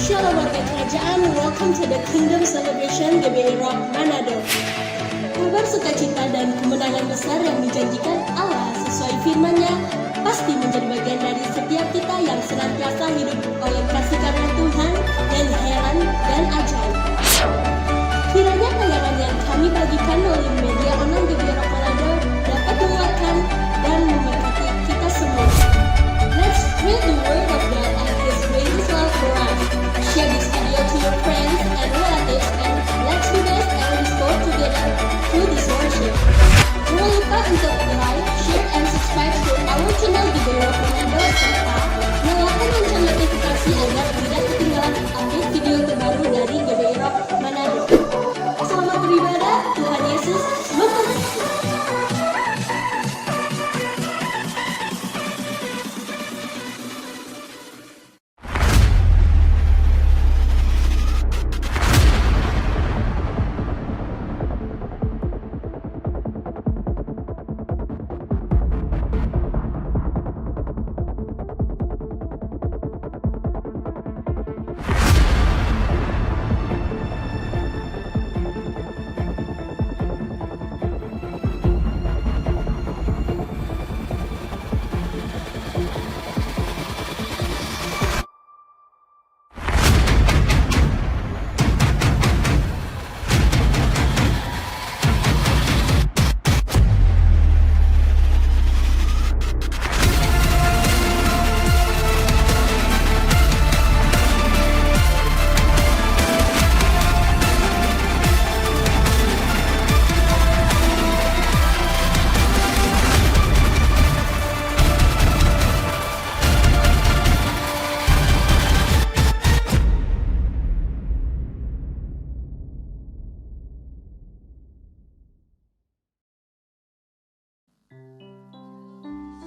Shalom warga kerajaan, welcome to the Kingdom Celebration GBI Rock Manado. Kabar sukacita dan kemenangan besar yang dijanjikan Allah sesuai firman-Nya pasti menjadi bagian dari setiap kita yang senantiasa hidup oleh kasih karunia Tuhan yang heran dan ajaib. Kiranya tayangan yang kami bagikan melalui media online GBI Rock Manado dapat menguatkan dan memberkati kita semua. Let's spread the word of God and His gracious love for us. Share this video to your friends and relatives and let's be blessed and restore together through this worship. Jangan lupa untuk like, share, and subscribe to our channel GBI Rock Manado serta nyalakan lonceng notifikasi agar tidak ketinggalan update video terbaru dari GBI Rock Manado. Selamat beribadah, Tuhan Yesus memberkati.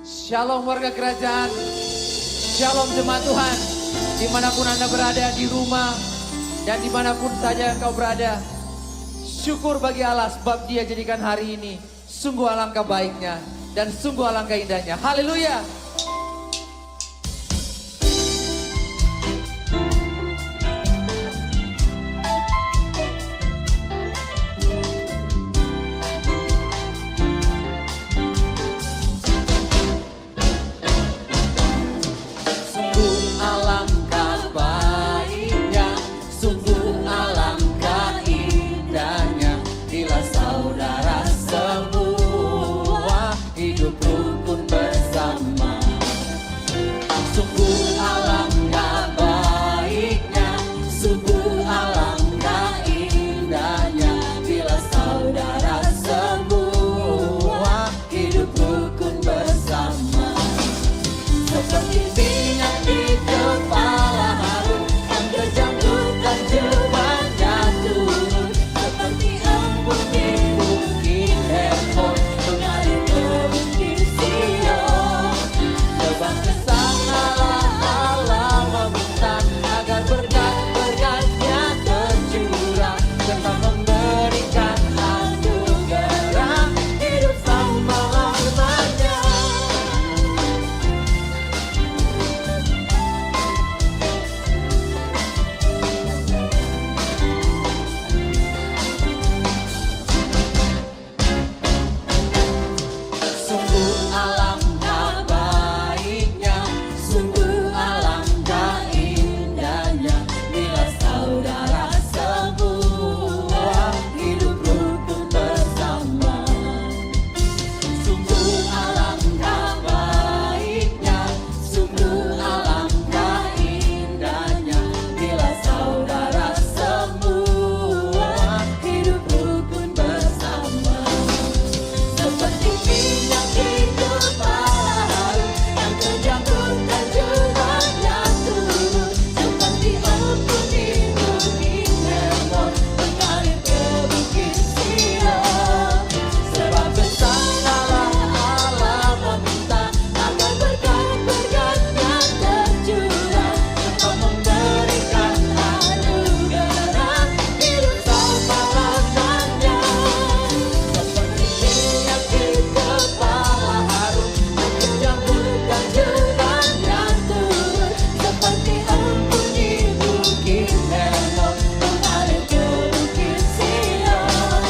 Shalom warga kerajaan, shalom jemaat Tuhan, dimanapun Anda berada, di rumah, dan dimanapun saja kau berada. Syukur bagi Allah sebab Dia jadikan hari ini sungguh alangkah baiknya dan sungguh alangkah indahnya. Haleluya. Saudara semua hidup rukun bersama. elok mengalir ke Bukit Sion.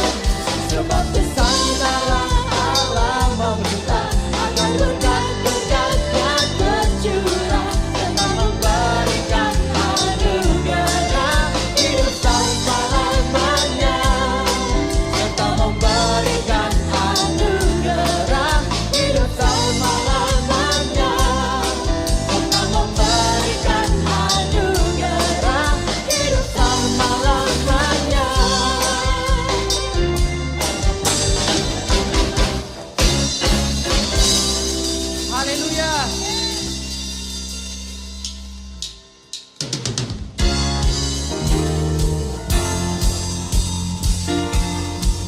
Sebab pesan Allah, Allah meminta agar berkat-berkat-Nya tercurah, serta memberikan anugerah hidup selama-lamanya, serta memberikan anugerah hidup selama-lamanya, serta memberikan anugerah hidup selama-lamanya. Haleluya.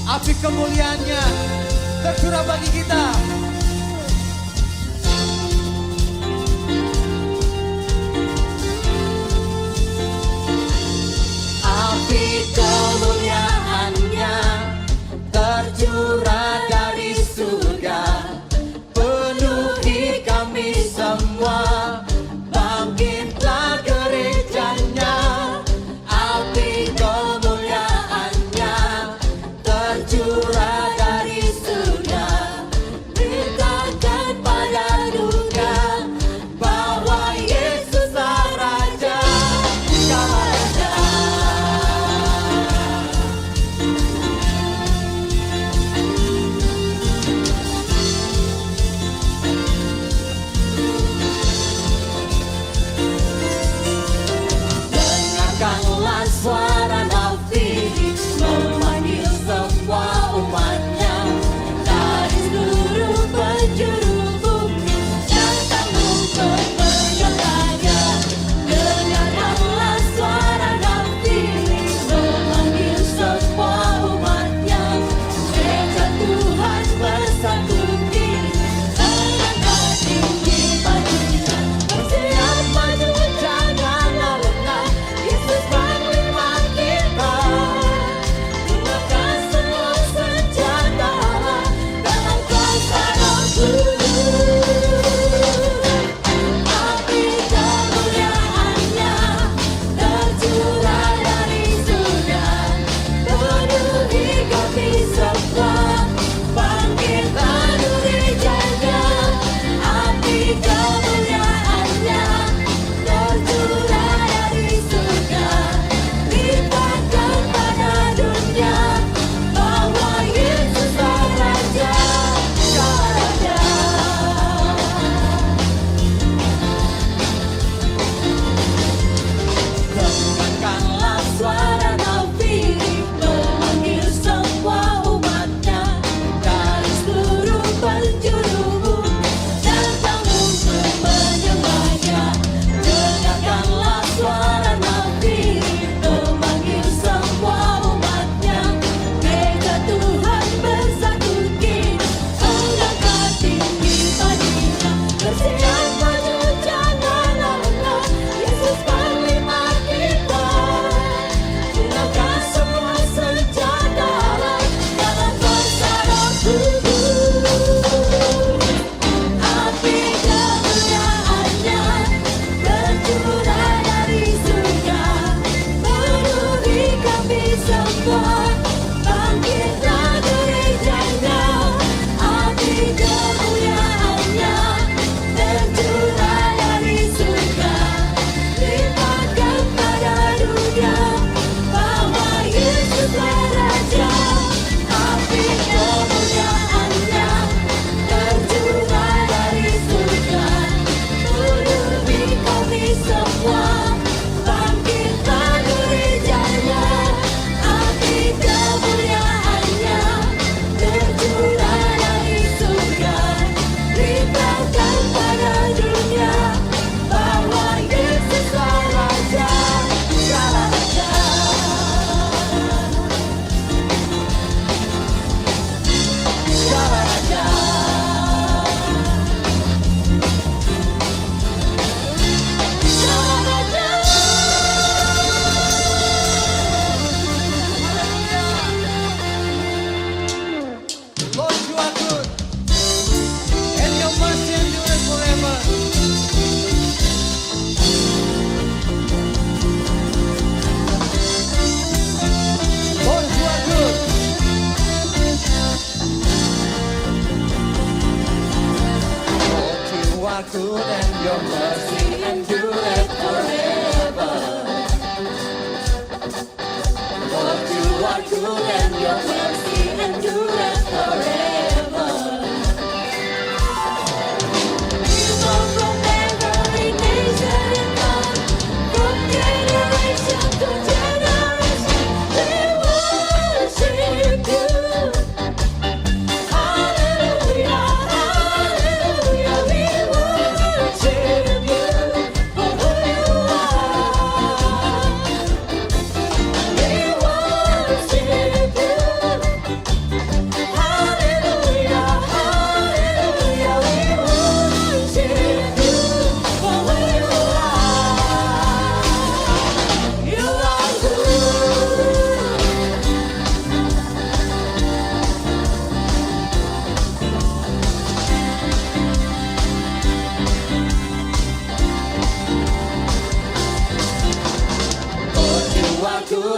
Api kemuliaannya tercurah bagi kita. Api kemuliaannya tercurah dari surga, penuhi kami semua. Bangkitlah gerejanya, api kemuliaannya tercurah dari surga,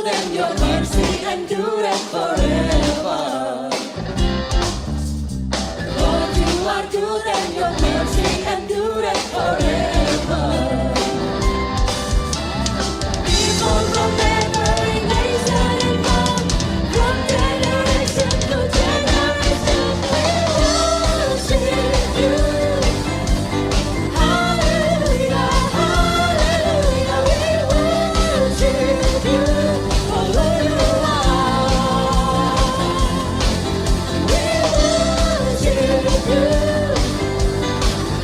good and your mercy endureth forever. Lord, you are good and your mercy endureth forever. People from every nation and tongue, from generation to generation, we worship you. Hallelujah, hallelujah, we worship you for who you are. We worship you.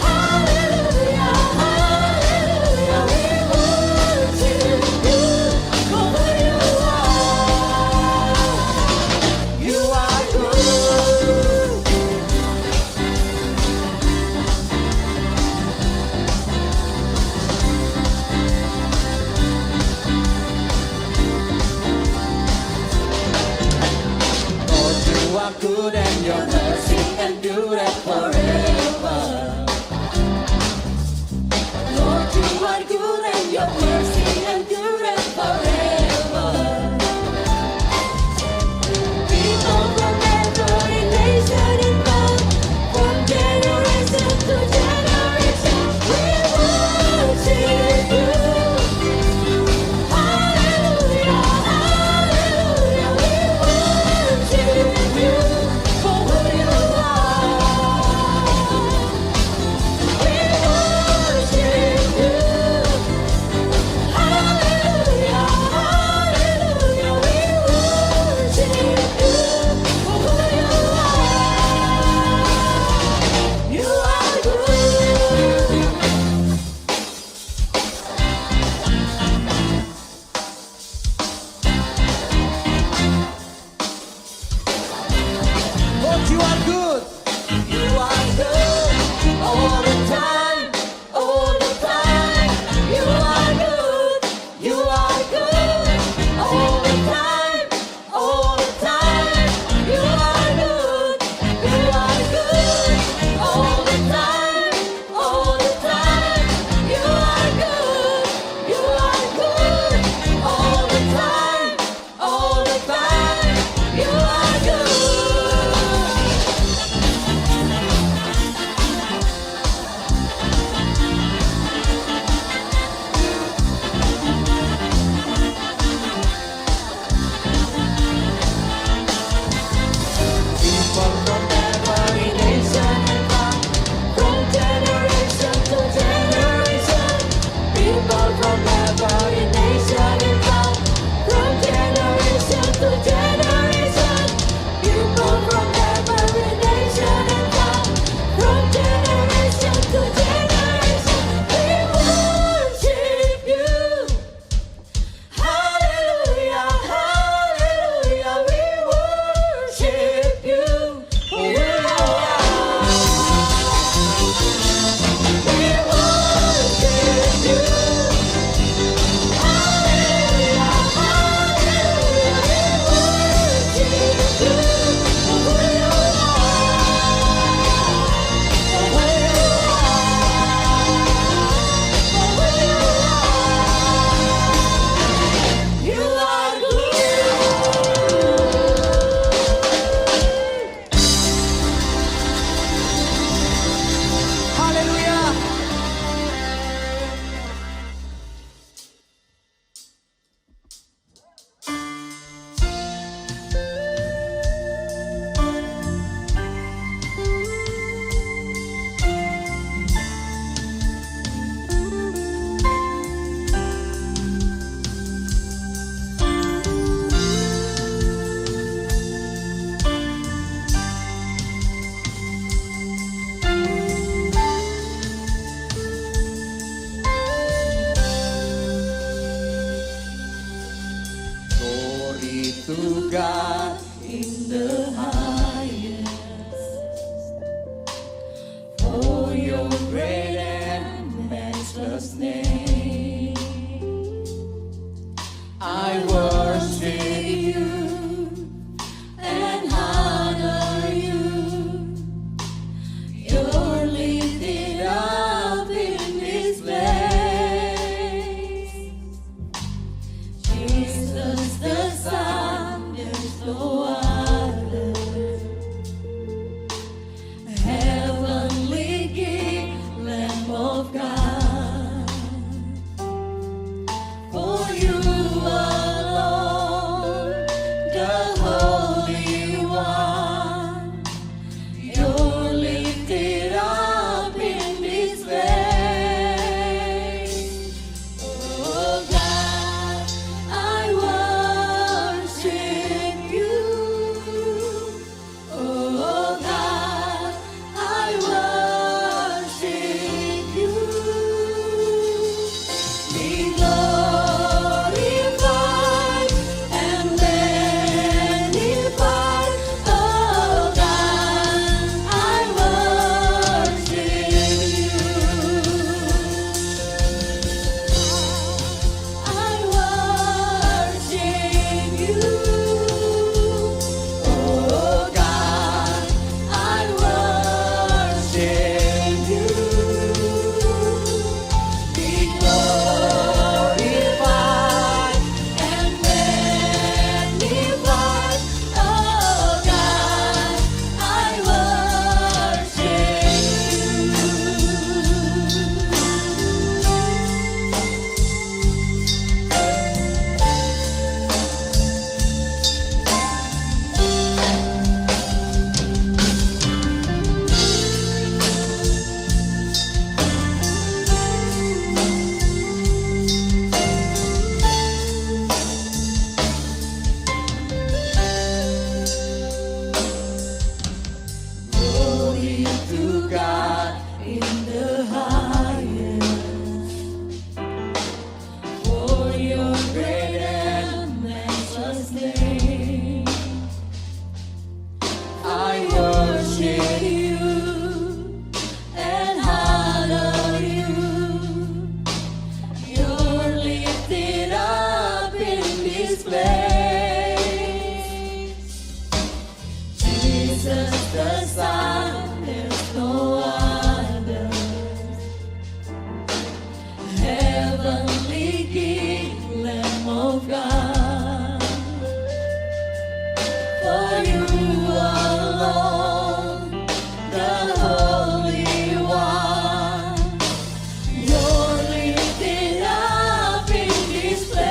Hallelujah, hallelujah, we worship you for who you are. You are good. Lord, you are good and your mercy endureth forever. Lord, you are good and your mercy endureth forever. People from every nation and tongue, from generation to generation, we worship you. Hallelujah, hallelujah, we worship you for who you are. We worship you. Hallelujah, hallelujah, we worship you for who you are. You are good. Lord, you are good. You are good all the time, all the time. You are good, you are good all the time, all the time. You are good, you are good all the time, all the time. You are good, you are good all the time, all the time. You are good. People from every nation and tongue, from generation to generation. People from every nation and tongue, from generation to generation. People from every nation and tongue, from generation to generation. We worship you. Hallelujah, hallelujah, we worship you for who you are. We worship you. Hallelujah, hallelujah, we worship you for who you are. For who you are. For who you are. You are good. Haleluya. Glory to God in the highest, for your great and matchless name. I worship you and honor you. You're lifted up in this place. Jesus the Son, there's no other. Heavenly King, Lamb of God. For you alone, the Holy One, you're lifted up in this place. Oh God, I worship you. Oh God, I worship you. Be glorified and magnified. Oh God, I worship you. I worship you. Oh God, I worship you. Be glorified and magnified. Oh God, I worship Glory to God in the highest, for your great and matchless name. I worship you and honor you. You're lifted up in this place. Jesus the Son, there's no other. Heavenly King, Lamb of God. For you alone, the Holy One, you're lifted up in this place.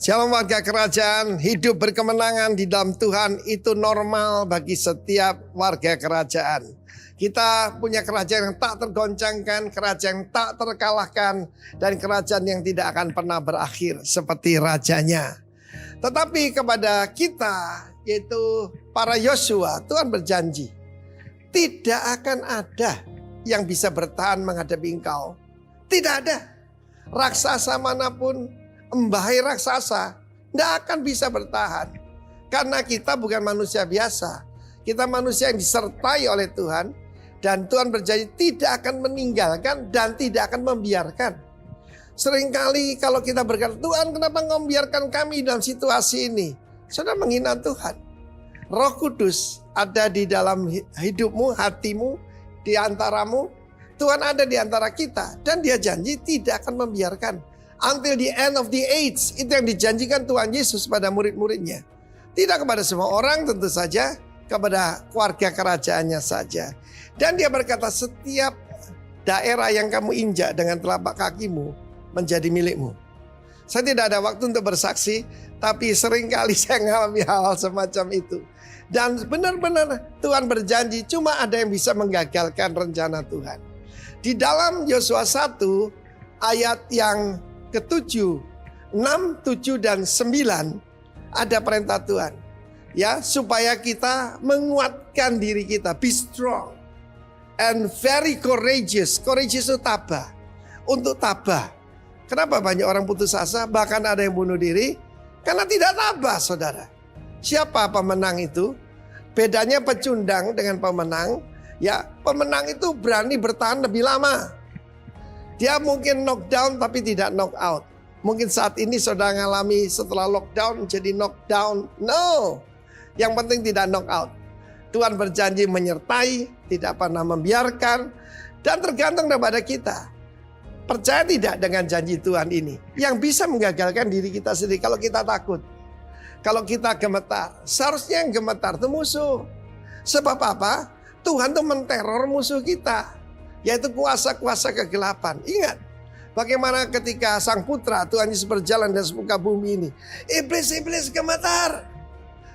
Shalom warga kerajaan, hidup berkemenangan di dalam Tuhan itu normal bagi setiap warga kerajaan. Kita punya kerajaan yang tak tergoncangkan, kerajaan yang tak terkalahkan, dan kerajaan yang tidak akan pernah berakhir seperti rajanya. Tetapi kepada kita, yaitu para Yosua, Tuhan berjanji, tidak akan ada yang bisa bertahan menghadapi engkau. Tidak ada. Raksasa manapun, embahai raksasa, tidak akan bisa bertahan. Karena kita bukan manusia biasa. Kita manusia yang disertai oleh Tuhan. Dan Tuhan berjanji tidak akan meninggalkan dan tidak akan membiarkan. Seringkali kalau kita berkata, Tuhan kenapa engkau membiarkan kami dalam situasi ini? Saudara menghina Tuhan. Roh Kudus ada di dalam hidupmu, hatimu, di antaramu. Tuhan ada di antara kita. Dan dia janji tidak akan membiarkan. Until the end of the age. Itu yang dijanjikan Tuhan Yesus pada murid-muridnya. Tidak kepada semua orang tentu saja. Kepada keluarga kerajaannya saja. Dan dia berkata setiap daerah yang kamu injak dengan telapak kakimu menjadi milikmu. Saya tidak ada waktu untuk bersaksi. Tapi seringkali saya mengalami hal semacam itu. Dan benar-benar Tuhan berjanji cuma ada yang bisa menggagalkan rencana Tuhan. Di dalam Yosua 1 ayat yang ke-7, 6, 7, dan 9 ada perintah Tuhan. Ya, supaya kita menguatkan diri kita, be strong and very courageous. Courageous itu tabah. Untuk tabah. Kenapa banyak orang putus asa, bahkan ada yang bunuh diri? Karena tidak tabah, saudara. Siapa pemenang itu? Bedanya pecundang dengan pemenang. Ya, pemenang itu berani bertahan lebih lama. Dia mungkin knockdown tapi tidak knock out. Mungkin saat ini saudara mengalami setelah lockdown jadi knockdown. No. Yang penting tidak knock out. Tuhan berjanji menyertai, tidak pernah membiarkan. Dan tergantung kepada kita. Percaya tidak dengan janji Tuhan ini? Yang bisa menggagalkan diri kita sendiri kalau kita takut. Kalau kita gemetar. Seharusnya yang gemetar itu musuh. Sebab apa? Tuhan tuh menteror musuh kita. Yaitu kuasa-kuasa kegelapan. Ingat. Bagaimana ketika sang putra Tuhan Yesus berjalan di muka bumi ini. Iblis-iblis gemetar.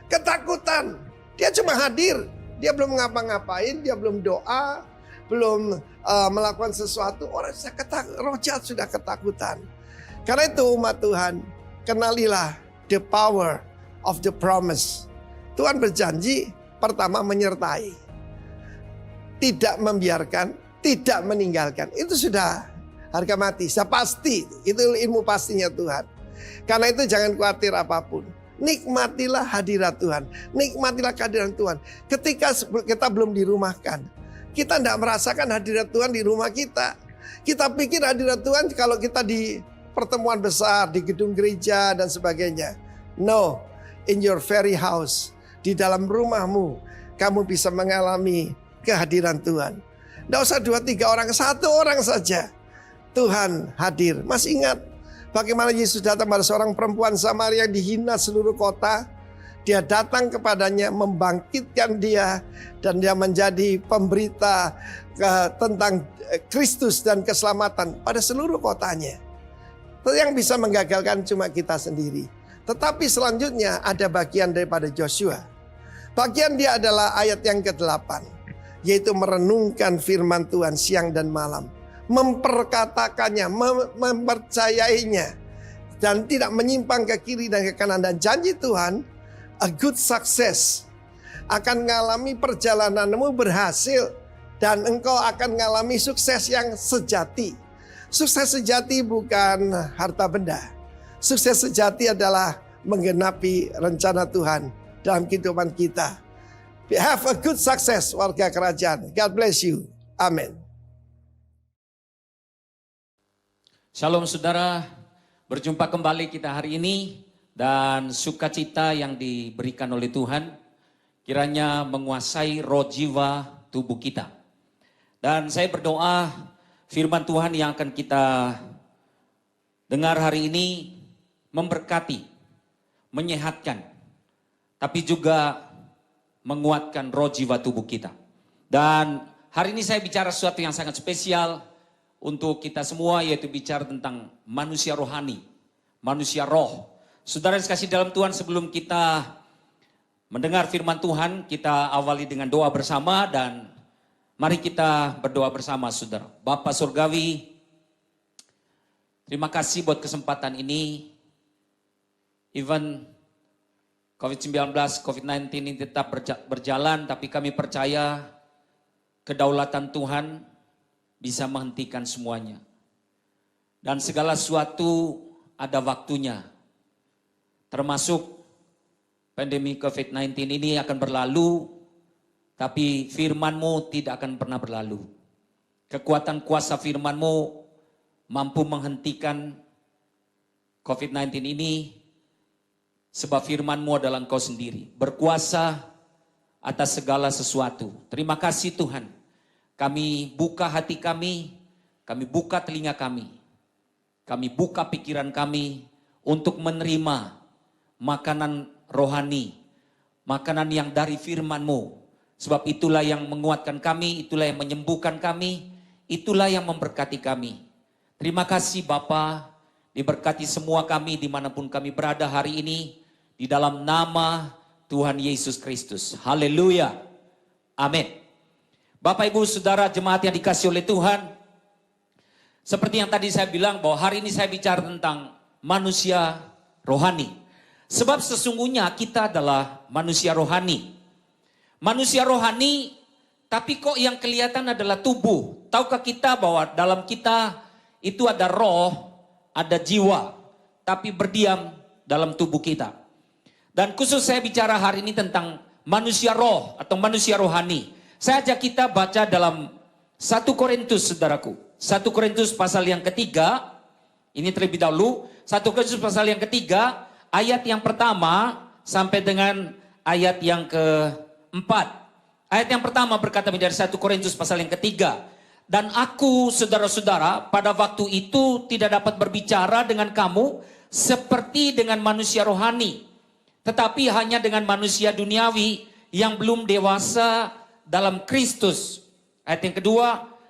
Ketakutan. Dia cuma hadir. Dia belum ngapa-ngapain. Dia belum doa. Belum melakukan sesuatu. Orang sudah roh jahat sudah ketakutan. Karena itu umat Tuhan. Kenalilah the power of the promise. Tuhan berjanji pertama menyertai. Tidak membiarkan. Tidak meninggalkan. Itu sudah harga mati. Saya pasti. Itu ilmu pastinya Tuhan. Karena itu jangan khawatir apapun. Nikmatilah hadirat Tuhan. Nikmatilah kehadiran Tuhan. Ketika kita belum dirumahkan. Kita tidak merasakan hadirat Tuhan di rumah kita. Kita pikir hadirat Tuhan kalau kita di pertemuan besar. Di gedung gereja dan sebagainya. No. In your very house. Di dalam rumahmu. Kamu bisa mengalami kehadiran Tuhan. Tidak usah 2-3 orang. 1 orang saja. Tuhan hadir. Masih ingat. Bagaimana Yesus datang pada seorang perempuan Samaria yang dihina seluruh kota. Dia datang kepadanya, membangkitkan dia. Dan dia menjadi pemberita tentang Kristus dan keselamatan pada seluruh kotanya. Yang bisa menggagalkan cuma kita sendiri. Tetapi selanjutnya ada bagian daripada Joshua. Bagian dia adalah ayat yang ke-8. Yaitu merenungkan firman Tuhan siang dan malam. Memperkatakannya, mempercayainya. Dan tidak menyimpang ke kiri dan ke kanan. Dan janji Tuhan, a good success. Akan mengalami perjalananmu berhasil. Dan engkau akan mengalami sukses yang sejati. Sukses sejati bukan harta benda. Sukses sejati adalah menggenapi rencana Tuhan dalam kehidupan kita. Have a good success warga kerajaan. God bless you. Amin. Shalom saudara, berjumpa kembali kita hari ini dan sukacita yang diberikan oleh Tuhan kiranya menguasai roh jiwa tubuh kita. Dan saya berdoa firman Tuhan yang akan kita dengar hari ini memberkati, menyehatkan, tapi juga menguatkan roh jiwa tubuh kita. Dan hari ini saya bicara sesuatu yang sangat spesial untuk kita semua, yaitu bicara tentang manusia rohani, manusia roh. Saudara yang kasih dalam Tuhan, sebelum kita mendengar firman Tuhan, kita awali dengan doa bersama dan mari kita berdoa bersama, saudara. Bapa Surgawi, terima kasih buat kesempatan ini. Even COVID-19, COVID-19 ini tetap berjalan, tapi kami percaya kedaulatan Tuhan bisa menghentikan semuanya. Dan segala sesuatu ada waktunya. Termasuk pandemi COVID-19 ini akan berlalu, tapi firman-Mu tidak akan pernah berlalu. Kekuatan kuasa firman-Mu mampu menghentikan COVID-19 ini, sebab firman-Mu adalah Engkau sendiri, berkuasa atas segala sesuatu. Terima kasih Tuhan, kami buka hati kami buka telinga kami buka pikiran kami untuk menerima makanan rohani, makanan yang dari firman-Mu. Sebab itulah yang menguatkan kami, itulah yang menyembuhkan kami, itulah yang memberkati kami. Terima kasih Bapa, diberkati semua kami dimanapun kami berada hari ini, di dalam nama Tuhan Yesus Kristus. Haleluya. Amin. Bapak Ibu Saudara jemaat yang dikasihi oleh Tuhan, seperti yang tadi saya bilang bahwa hari ini saya bicara tentang manusia rohani. Sebab sesungguhnya kita adalah manusia rohani. Manusia rohani, tapi kok yang kelihatan adalah tubuh. Tahukah kita bahwa dalam kita itu ada roh, ada jiwa, tapi berdiam dalam tubuh kita. Dan khusus saya bicara hari ini tentang manusia roh atau manusia rohani. Saya ajak kita baca dalam 1 Korintus, saudaraku. 1 Korintus pasal yang ketiga, ini terlebih dahulu. 1 Korintus pasal yang ketiga, ayat yang pertama sampai dengan ayat yang keempat. Ayat yang pertama berkata dari 1 Korintus pasal yang ketiga. Dan aku, saudara-saudara, pada waktu itu tidak dapat berbicara dengan kamu seperti dengan manusia rohani, tetapi hanya dengan manusia duniawi yang belum dewasa dalam Kristus. Ayat yang kedua,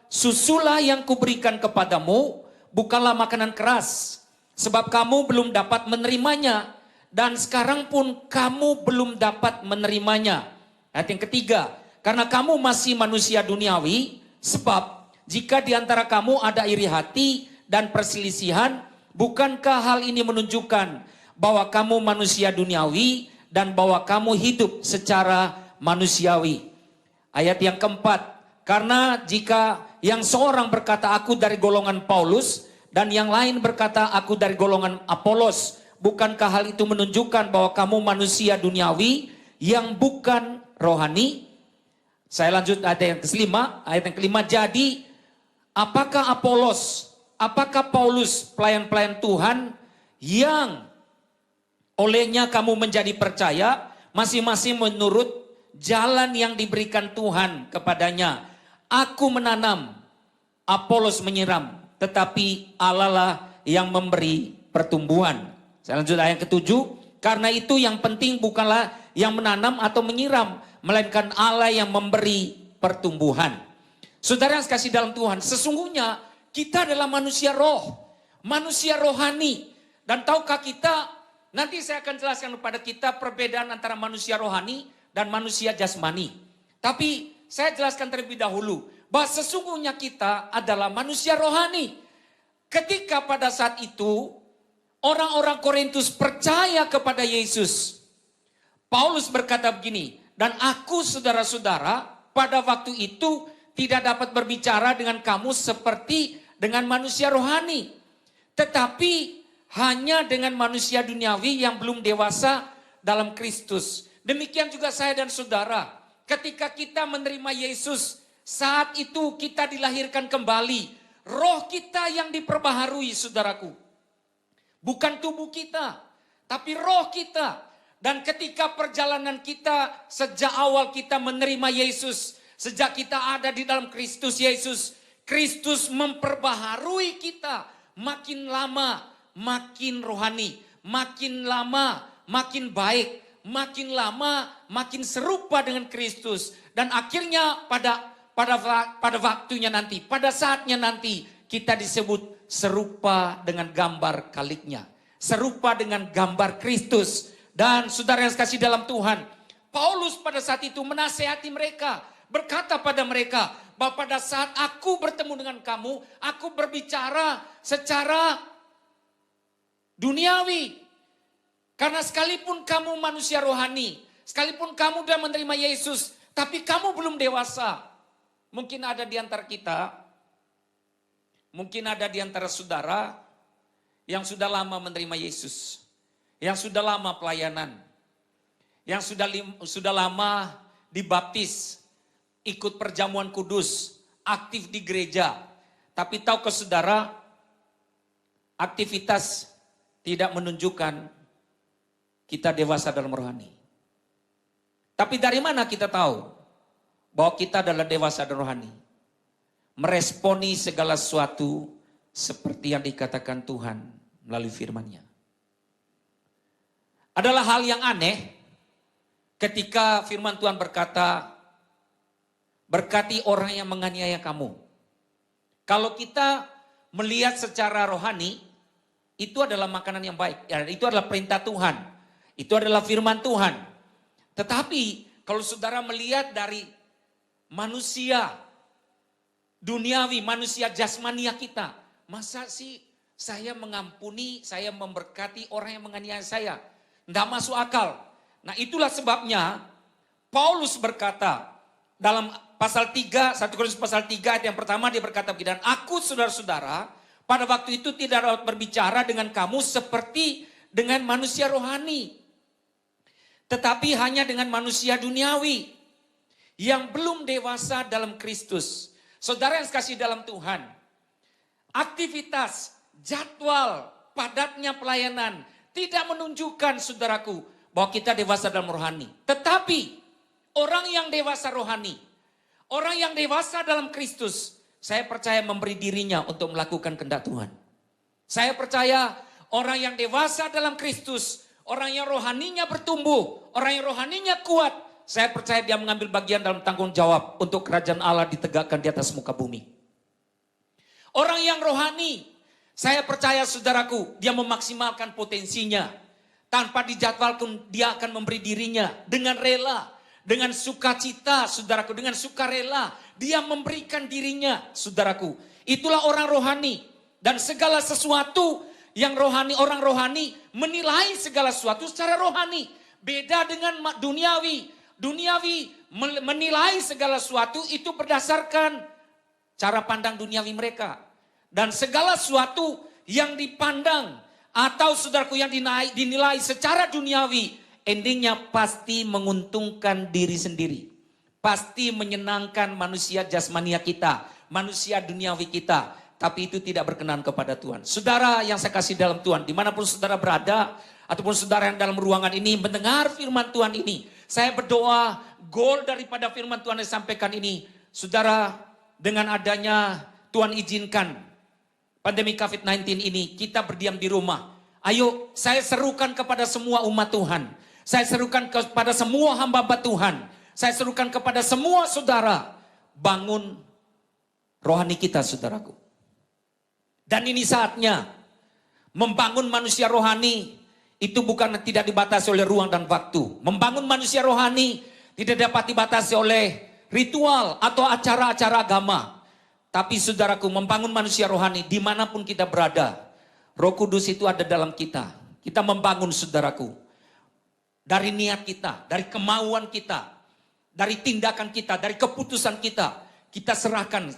susulah yang kuberikan kepadamu bukanlah makanan keras, sebab kamu belum dapat menerimanya, dan sekarang pun kamu belum dapat menerimanya. Ayat yang ketiga, karena kamu masih manusia duniawi, sebab jika di antara kamu ada iri hati dan perselisihan, bukankah hal ini menunjukkan bahwa kamu manusia duniawi dan bahwa kamu hidup secara manusiawi? Ayat yang keempat, karena jika yang seorang berkata aku dari golongan Paulus dan yang lain berkata aku dari golongan Apolos, bukankah hal itu menunjukkan bahwa kamu manusia duniawi yang bukan rohani? Saya lanjut ayat yang kelima. Jadi apakah Apolos, apakah Paulus pelayan-pelayan Tuhan yang olehnya kamu menjadi percaya, masing-masing menurut jalan yang diberikan Tuhan kepadanya. Aku menanam, Apolos menyiram, tetapi Allah lah yang memberi pertumbuhan. Saya lanjut ayat ketujuh. Karena itu yang penting bukanlah yang menanam atau menyiram, melainkan Allah yang memberi pertumbuhan. Saudara yang kasih dalam Tuhan, sesungguhnya kita adalah manusia roh, manusia rohani. Dan tahukah kita, nanti saya akan jelaskan kepada kita perbedaan antara manusia rohani dan manusia jasmani. Tapi saya jelaskan terlebih dahulu bahwa sesungguhnya kita adalah manusia rohani. Ketika pada saat itu orang-orang Korintus percaya kepada Yesus, Paulus berkata begini, dan aku saudara-saudara pada waktu itu tidak dapat berbicara dengan kamu seperti dengan manusia rohani, tetapi hanya dengan manusia duniawi yang belum dewasa dalam Kristus. Demikian juga saya dan saudara, ketika kita menerima Yesus, saat itu kita dilahirkan kembali. Roh kita yang diperbaharui, saudaraku. Bukan tubuh kita, tapi roh kita. Dan ketika perjalanan kita, sejak awal kita menerima Yesus, sejak kita ada di dalam Kristus Yesus, Kristus memperbaharui kita. Makin lama, makin rohani. Makin lama, makin baik. Makin lama makin serupa dengan Kristus. Dan akhirnya pada waktunya nanti, pada saatnya nanti kita disebut serupa dengan gambar kaliknya. serupa dengan gambar Kristus. Dan saudara yang kasih dalam Tuhan, Paulus pada saat itu menasehati mereka, berkata pada mereka bahwa pada saat aku bertemu dengan kamu, aku berbicara secara duniawi. Karena sekalipun kamu manusia rohani, sekalipun kamu sudah menerima Yesus, tapi kamu belum dewasa. Mungkin ada di antara kita, mungkin ada di antara saudara yang sudah lama menerima Yesus, yang sudah lama pelayanan, yang sudah lama dibaptis, ikut perjamuan kudus, aktif di gereja. Tapi tahukah saudara, aktivitas tidak menunjukkan kita dewasa dalam rohani. Tapi dari mana kita tahu bahwa kita adalah dewasa dalam rohani? Meresponi segala sesuatu seperti yang dikatakan Tuhan melalui firman-Nya. Adalah hal yang aneh ketika firman Tuhan berkata, berkati orang yang menganiaya kamu. Kalau kita melihat secara rohani, itu adalah makanan yang baik. Itu adalah perintah Tuhan. Itu adalah firman Tuhan. Tetapi kalau saudara melihat dari manusia duniawi, manusia jasmania kita, masa sih saya mengampuni, saya memberkati orang yang menganiaya saya? Tidak masuk akal. Nah itulah sebabnya Paulus berkata dalam pasal 3, 1 Korintus pasal 3 ayat yang pertama dia berkata begini, dan aku saudara-saudara pada waktu itu tidak dapat berbicara dengan kamu seperti dengan manusia rohani, tetapi hanya dengan manusia duniawi yang belum dewasa dalam Kristus. Saudara yang kasih dalam Tuhan, aktivitas, jadwal, padatnya pelayanan tidak menunjukkan saudaraku bahwa kita dewasa dalam rohani. Tetapi orang yang dewasa rohani, orang yang dewasa dalam Kristus, saya percaya memberi dirinya untuk melakukan kehendak Tuhan. Saya percaya orang yang dewasa dalam Kristus, orang yang rohaninya bertumbuh, orang yang rohaninya kuat, saya percaya dia mengambil bagian dalam tanggung jawab untuk kerajaan Allah ditegakkan di atas muka bumi. Orang yang rohani, saya percaya saudaraku, dia memaksimalkan potensinya. Tanpa dijadwalkan, dia akan memberi dirinya dengan rela, dengan sukacita, saudaraku, dengan sukarela. Dia memberikan dirinya, saudaraku. Itulah orang rohani. Dan segala sesuatu yang rohani, orang rohani menilai segala sesuatu secara rohani. Beda dengan duniawi. Duniawi menilai segala sesuatu itu berdasarkan cara pandang duniawi mereka. Dan segala sesuatu yang dipandang atau saudaraku yang dinilai secara duniawi, endingnya pasti menguntungkan diri sendiri. Pasti menyenangkan manusia jasmania kita, manusia duniawi kita. Tapi itu tidak berkenan kepada Tuhan. Saudara yang saya kasih dalam Tuhan, dimanapun saudara berada, ataupun saudara yang dalam ruangan ini mendengar firman Tuhan ini, saya berdoa goal daripada firman Tuhan yang disampaikan ini, saudara, dengan adanya Tuhan izinkan pandemi COVID-19 ini, kita berdiam di rumah. Ayo, saya serukan kepada semua umat Tuhan. Saya serukan kepada semua hamba-hamba Tuhan. Saya serukan kepada semua saudara, bangun rohani kita, saudaraku. Dan ini saatnya membangun manusia rohani itu bukan tidak dibatasi oleh ruang dan waktu. Membangun manusia rohani tidak dapat dibatasi oleh ritual atau acara-acara agama. Tapi saudaraku, membangun manusia rohani dimanapun kita berada, Roh Kudus itu ada dalam kita. Kita membangun, saudaraku, dari niat kita, dari kemauan kita, dari tindakan kita, dari keputusan kita. Kita serahkan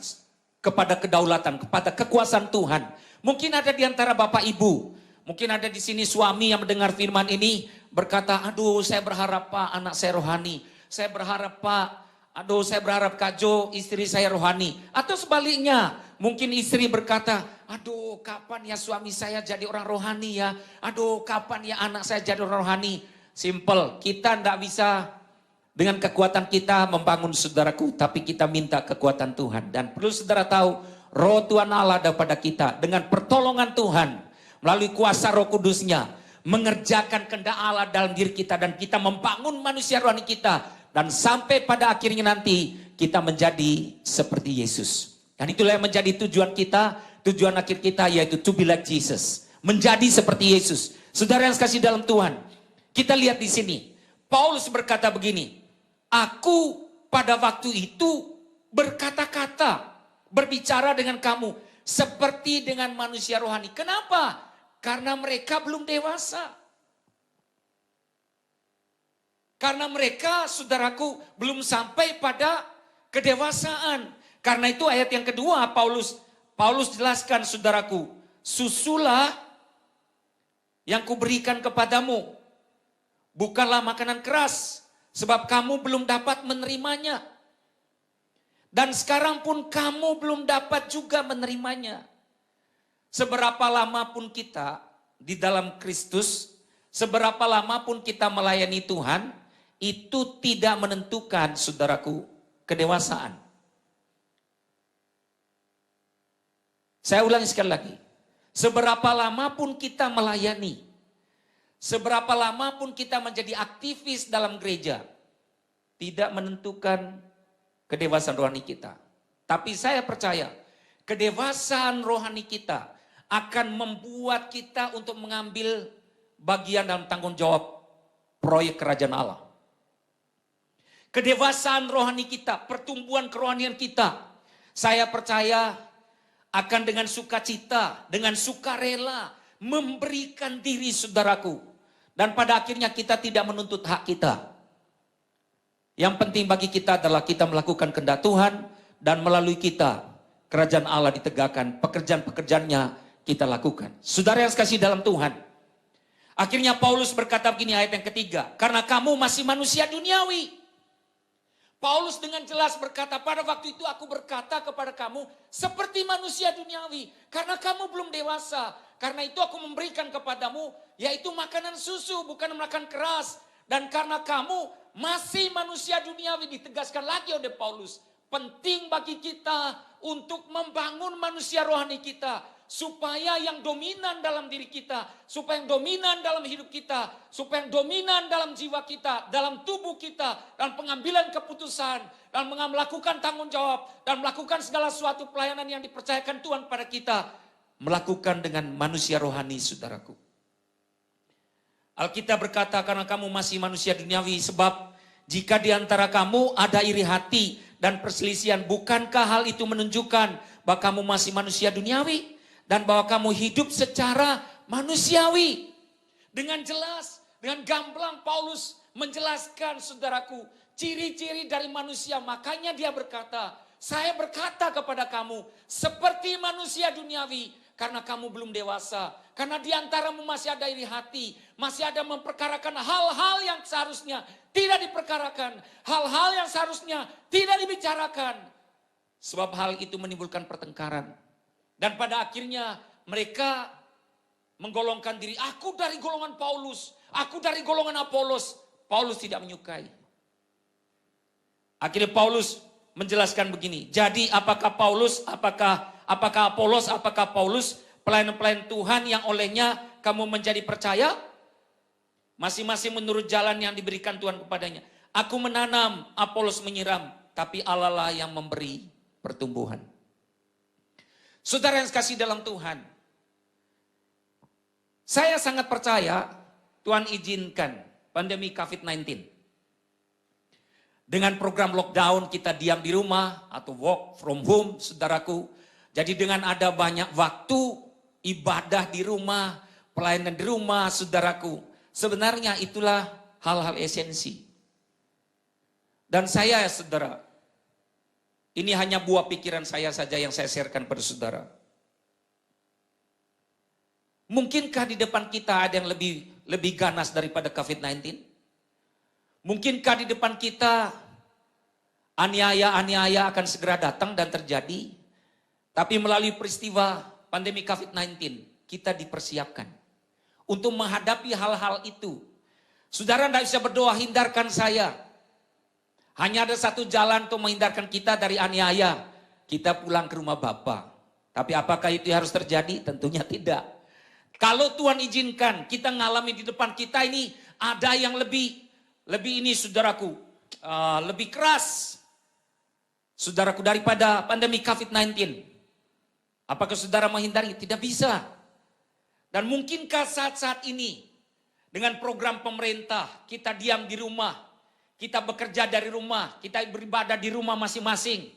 kepada kedaulatan, kepada kekuasaan Tuhan. Mungkin ada di antara Bapak Ibu, mungkin ada di sini suami yang mendengar firman ini berkata, aduh saya berharap Pak anak saya rohani. Saya berharap Pak, aduh saya berharap Kak Jo istri saya rohani. Atau sebaliknya, mungkin istri berkata, aduh kapan ya suami saya jadi orang rohani ya. Aduh kapan ya anak saya jadi orang rohani. Simple, kita tidak bisa dengan kekuatan kita membangun, saudaraku, tapi kita minta kekuatan Tuhan. Dan perlu saudara tahu, Roh Tuhan Allah ada pada kita. Dengan pertolongan Tuhan, melalui kuasa Roh Kudusnya, mengerjakan kehendak Allah dalam diri kita. Dan kita membangun manusia rohani kita. Dan sampai pada akhirnya nanti, kita menjadi seperti Yesus. Dan itulah yang menjadi tujuan kita, tujuan akhir kita, yaitu to be like Jesus. menjadi seperti Yesus. Saudara yang kasih dalam Tuhan, kita lihat di sini. Paulus berkata begini, aku pada waktu itu berkata-kata, berbicara dengan kamu seperti dengan manusia rohani. Kenapa? Karena mereka belum dewasa. Karena mereka, saudaraku, belum sampai pada kedewasaan. Karena itu ayat yang kedua Paulus jelaskan, saudaraku, susulah yang kuberikan kepadamu, bukanlah makanan keras, sebab kamu belum dapat menerimanya. Dan sekarang pun kamu belum dapat juga menerimanya. Seberapa lama pun kita di dalam Kristus, seberapa lama pun kita melayani Tuhan, itu tidak menentukan, saudaraku, kedewasaan. Saya ulangi sekali lagi. Seberapa lama pun kita melayani, seberapa lama pun kita menjadi aktivis dalam gereja, tidak menentukan kedewasaan rohani kita. Tapi saya percaya, kedewasaan rohani kita akan membuat kita untuk mengambil bagian dalam tanggung jawab proyek kerajaan Allah. Kedewasaan rohani kita, pertumbuhan kerohanian kita, saya percaya akan dengan sukacita, dengan sukarela memberikan diri, saudaraku. Dan pada akhirnya kita tidak menuntut hak kita. Yang penting bagi kita adalah kita melakukan kehendak Tuhan dan melalui kita kerajaan Allah ditegakkan, pekerjaan-pekerjaannya kita lakukan. Saudara yang kasih dalam Tuhan, akhirnya Paulus berkata begini, ayat yang ketiga, karena kamu masih manusia duniawi. Paulus dengan jelas berkata, pada waktu itu aku berkata kepada kamu seperti manusia duniawi. Karena kamu belum dewasa. Karena itu aku memberikan kepadamu yaitu makanan susu, bukan makan keras. Dan karena kamu masih manusia duniawi, ditegaskan lagi oleh Paulus. Penting bagi kita untuk membangun manusia rohani kita. Supaya yang dominan dalam diri kita, supaya yang dominan dalam hidup kita, supaya yang dominan dalam jiwa kita, dalam tubuh kita, dalam pengambilan keputusan, dan melakukan tanggung jawab, dan melakukan segala suatu pelayanan yang dipercayakan Tuhan pada kita, melakukan dengan manusia rohani, saudaraku. Alkitab berkata, karena kamu masih manusia duniawi, sebab jika di antara kamu ada iri hati dan perselisihan, bukankah hal itu menunjukkan bahwa kamu masih manusia duniawi? Dan bahwa kamu hidup secara manusiawi. Dengan jelas, dengan gamblang Paulus menjelaskan, saudaraku, ciri-ciri dari manusia. Makanya dia berkata, saya berkata kepada kamu seperti manusia duniawi. Karena kamu belum dewasa. Karena di antaramu masih ada iri hati. Masih ada memperkarakan hal-hal yang seharusnya tidak diperkarakan. Hal-hal yang seharusnya tidak dibicarakan. Sebab hal itu menimbulkan pertengkaran. Dan pada akhirnya mereka menggolongkan diri. Aku dari golongan Paulus. Aku dari golongan Apolos. Paulus tidak menyukai. Akhirnya Paulus menjelaskan begini. Jadi apakah Paulus, apakah Apolos, apakah Paulus pelayan-pelayan Tuhan yang olehnya kamu menjadi percaya? Masing-masing menurut jalan yang diberikan Tuhan kepadanya. Aku menanam, Apolos menyiram. Tapi Allah lah yang memberi pertumbuhan. Saudara yang kasih dalam Tuhan, saya sangat percaya Tuhan izinkan pandemi COVID-19. Dengan program lockdown kita diam di rumah atau work from home, saudaraku. Jadi dengan ada banyak waktu ibadah di rumah, pelayanan di rumah, saudaraku. Sebenarnya itulah hal-hal esensi. Dan saya, saudara, ini hanya buah pikiran saya saja yang saya sharekan pada saudara. Mungkinkah di depan kita ada yang lebih ganas daripada COVID-19? Mungkinkah di depan kita aniaya-aniaya akan segera datang dan terjadi? Tapi melalui peristiwa pandemi COVID-19, kita dipersiapkan untuk menghadapi hal-hal itu. Saudara tidak bisa berdoa, hindarkan saya. Hanya ada satu jalan untuk menghindarkan kita dari aniaya. Kita pulang ke rumah Bapa. Tapi apakah itu harus terjadi? Tentunya tidak. Kalau Tuhan izinkan kita ngalami di depan kita ini ada yang lebih ini saudaraku, lebih keras. Saudaraku daripada pandemi COVID-19. Apakah saudara menghindari? Tidak bisa. Dan mungkinkah saat-saat ini dengan program pemerintah kita diam di rumah, kita bekerja dari rumah, kita beribadah di rumah masing-masing,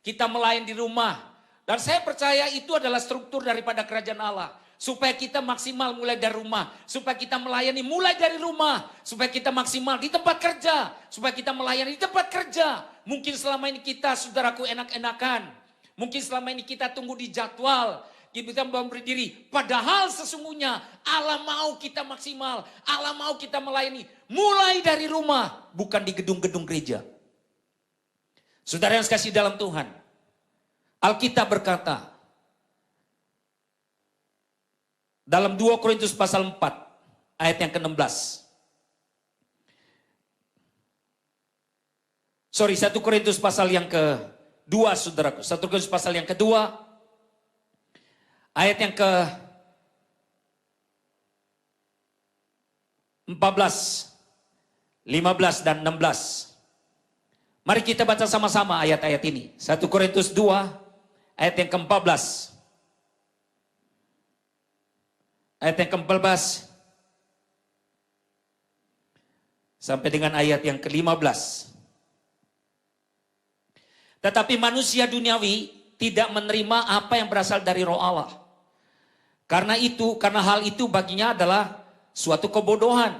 kita melayani di rumah. Dan saya percaya itu adalah struktur daripada kerajaan Allah. Supaya kita maksimal mulai dari rumah, supaya kita melayani mulai dari rumah, supaya kita maksimal di tempat kerja, supaya kita melayani di tempat kerja. Mungkin selama ini kita, saudaraku, enak-enakan. Mungkin selama ini kita tunggu di jadwal, kita memberi diri. Padahal sesungguhnya Allah mau kita maksimal, Allah mau kita melayani mulai dari rumah, bukan di gedung-gedung gereja. Saudara yang kasih dalam Tuhan, Alkitab berkata, dalam 2 Korintus pasal 4 ayat yang ke-16. 1 Korintus pasal yang ke-2 saudaraku. 1 Korintus pasal yang kedua ayat yang ke-14, 15 dan 16. Mari kita baca sama-sama ayat-ayat ini. 1 Korintus 2 ayat yang ke-14. Ayat yang ke-14 sampai dengan ayat yang ke-15. Tetapi manusia duniawi tidak menerima apa yang berasal dari Roh Allah. Karena hal itu baginya adalah suatu kebodohan.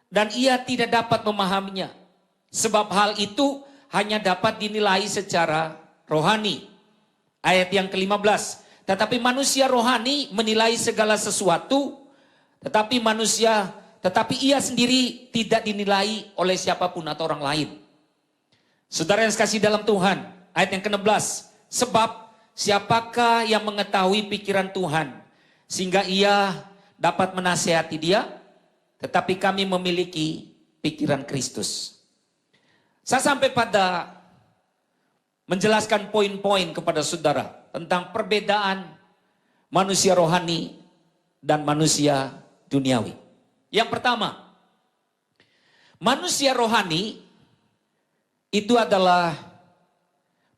Dan ia tidak dapat memahaminya. Sebab hal itu hanya dapat dinilai secara rohani. Ayat yang ke-15. Tetapi manusia rohani menilai segala sesuatu, tetapi ia sendiri tidak dinilai oleh siapapun atau orang lain. Saudara yang kasih dalam Tuhan, ayat yang ke-16. Sebab siapakah yang mengetahui pikiran Tuhan, sehingga ia dapat menasihati dia, tetapi kami memiliki pikiran Kristus. Saya sampai pada menjelaskan poin-poin kepada saudara tentang perbedaan manusia rohani dan manusia duniawi. Yang pertama, manusia rohani itu adalah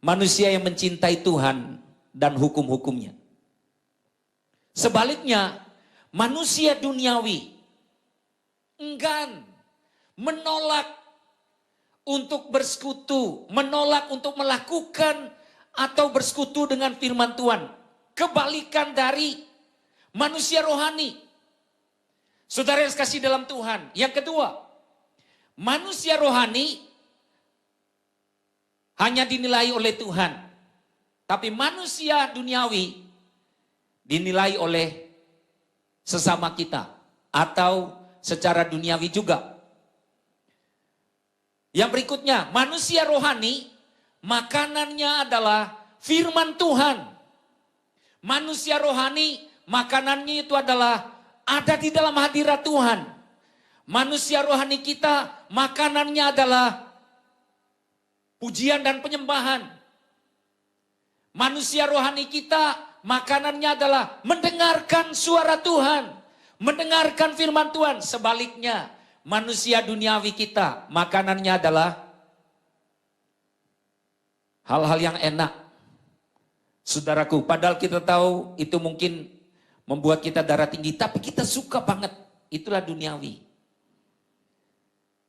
manusia yang mencintai Tuhan dan hukum-hukumnya. Sebaliknya, manusia duniawi enggan, menolak untuk bersekutu, menolak untuk melakukan atau bersekutu dengan firman Tuhan. Kebalikan dari manusia rohani. Saudara yang kasih dalam Tuhan. Yang kedua, manusia rohani hanya dinilai oleh Tuhan. Tapi manusia duniawi dinilai oleh sesama kita. Atau secara duniawi juga. Yang berikutnya, manusia rohani makanannya adalah firman Tuhan. Manusia rohani makanannya itu adalah ada di dalam hadirat Tuhan. Manusia rohani kita makanannya adalah pujian dan penyembahan. Manusia rohani kita makanannya adalah mendengarkan suara Tuhan. Mendengarkan firman Tuhan. Sebaliknya, manusia duniawi kita makanannya adalah hal-hal yang enak. Saudaraku, padahal kita tahu itu mungkin membuat kita darah tinggi, tapi kita suka banget. Itulah duniawi.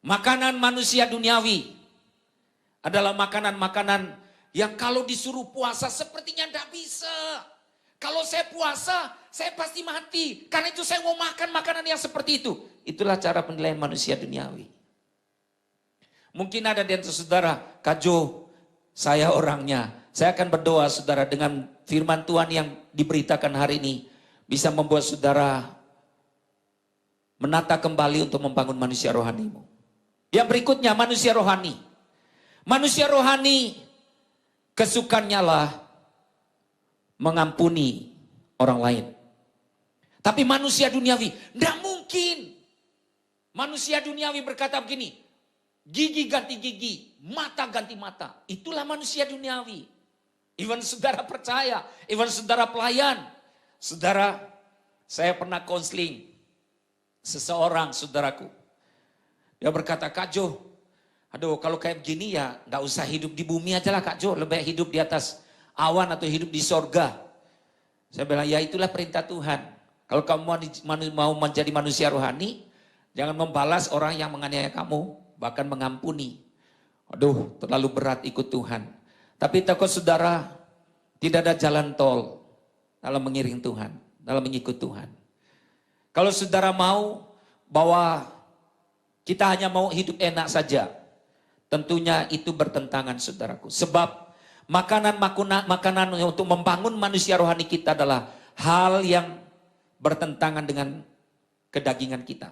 Makanan manusia duniawi adalah makanan-makanan yang kalau disuruh puasa sepertinya tidak bisa. Kalau saya puasa, saya pasti mati. Karena itu saya mau makan makanan yang seperti itu. Itulah cara penilaian manusia duniawi. Mungkin ada di antara saudara, Kak Jo, saya orangnya. Saya akan berdoa saudara dengan firman Tuhan yang diberitakan hari ini. Bisa membuat saudara menata kembali untuk membangun manusia rohanimu. Yang berikutnya manusia rohani. Manusia rohani kesukaannya lah mengampuni orang lain. Tapi manusia duniawi, tidak mungkin. Manusia duniawi berkata begini, gigi ganti gigi, mata ganti mata. Itulah manusia duniawi. Even saudara percaya, even saudara pelayan. Saudara, saya pernah konseling seseorang saudaraku. Dia berkata, Kak Jo, aduh kalau kayak begini ya gak usah hidup di bumi aja lah Kak Jo. Lebih baik hidup di atas awan atau hidup di sorga. Saya bilang, ya itulah perintah Tuhan. Kalau kamu mau menjadi manusia rohani, jangan membalas orang yang menganiaya kamu, bahkan mengampuni. Aduh, terlalu berat ikut Tuhan. Tapi takut saudara, tidak ada jalan tol dalam mengiring Tuhan, dalam mengikut Tuhan. Kalau saudara mau bahwa kita hanya mau hidup enak saja, tentunya itu bertentangan saudaraku. Sebab makanan untuk membangun manusia rohani kita adalah hal yang bertentangan dengan kedagingan kita.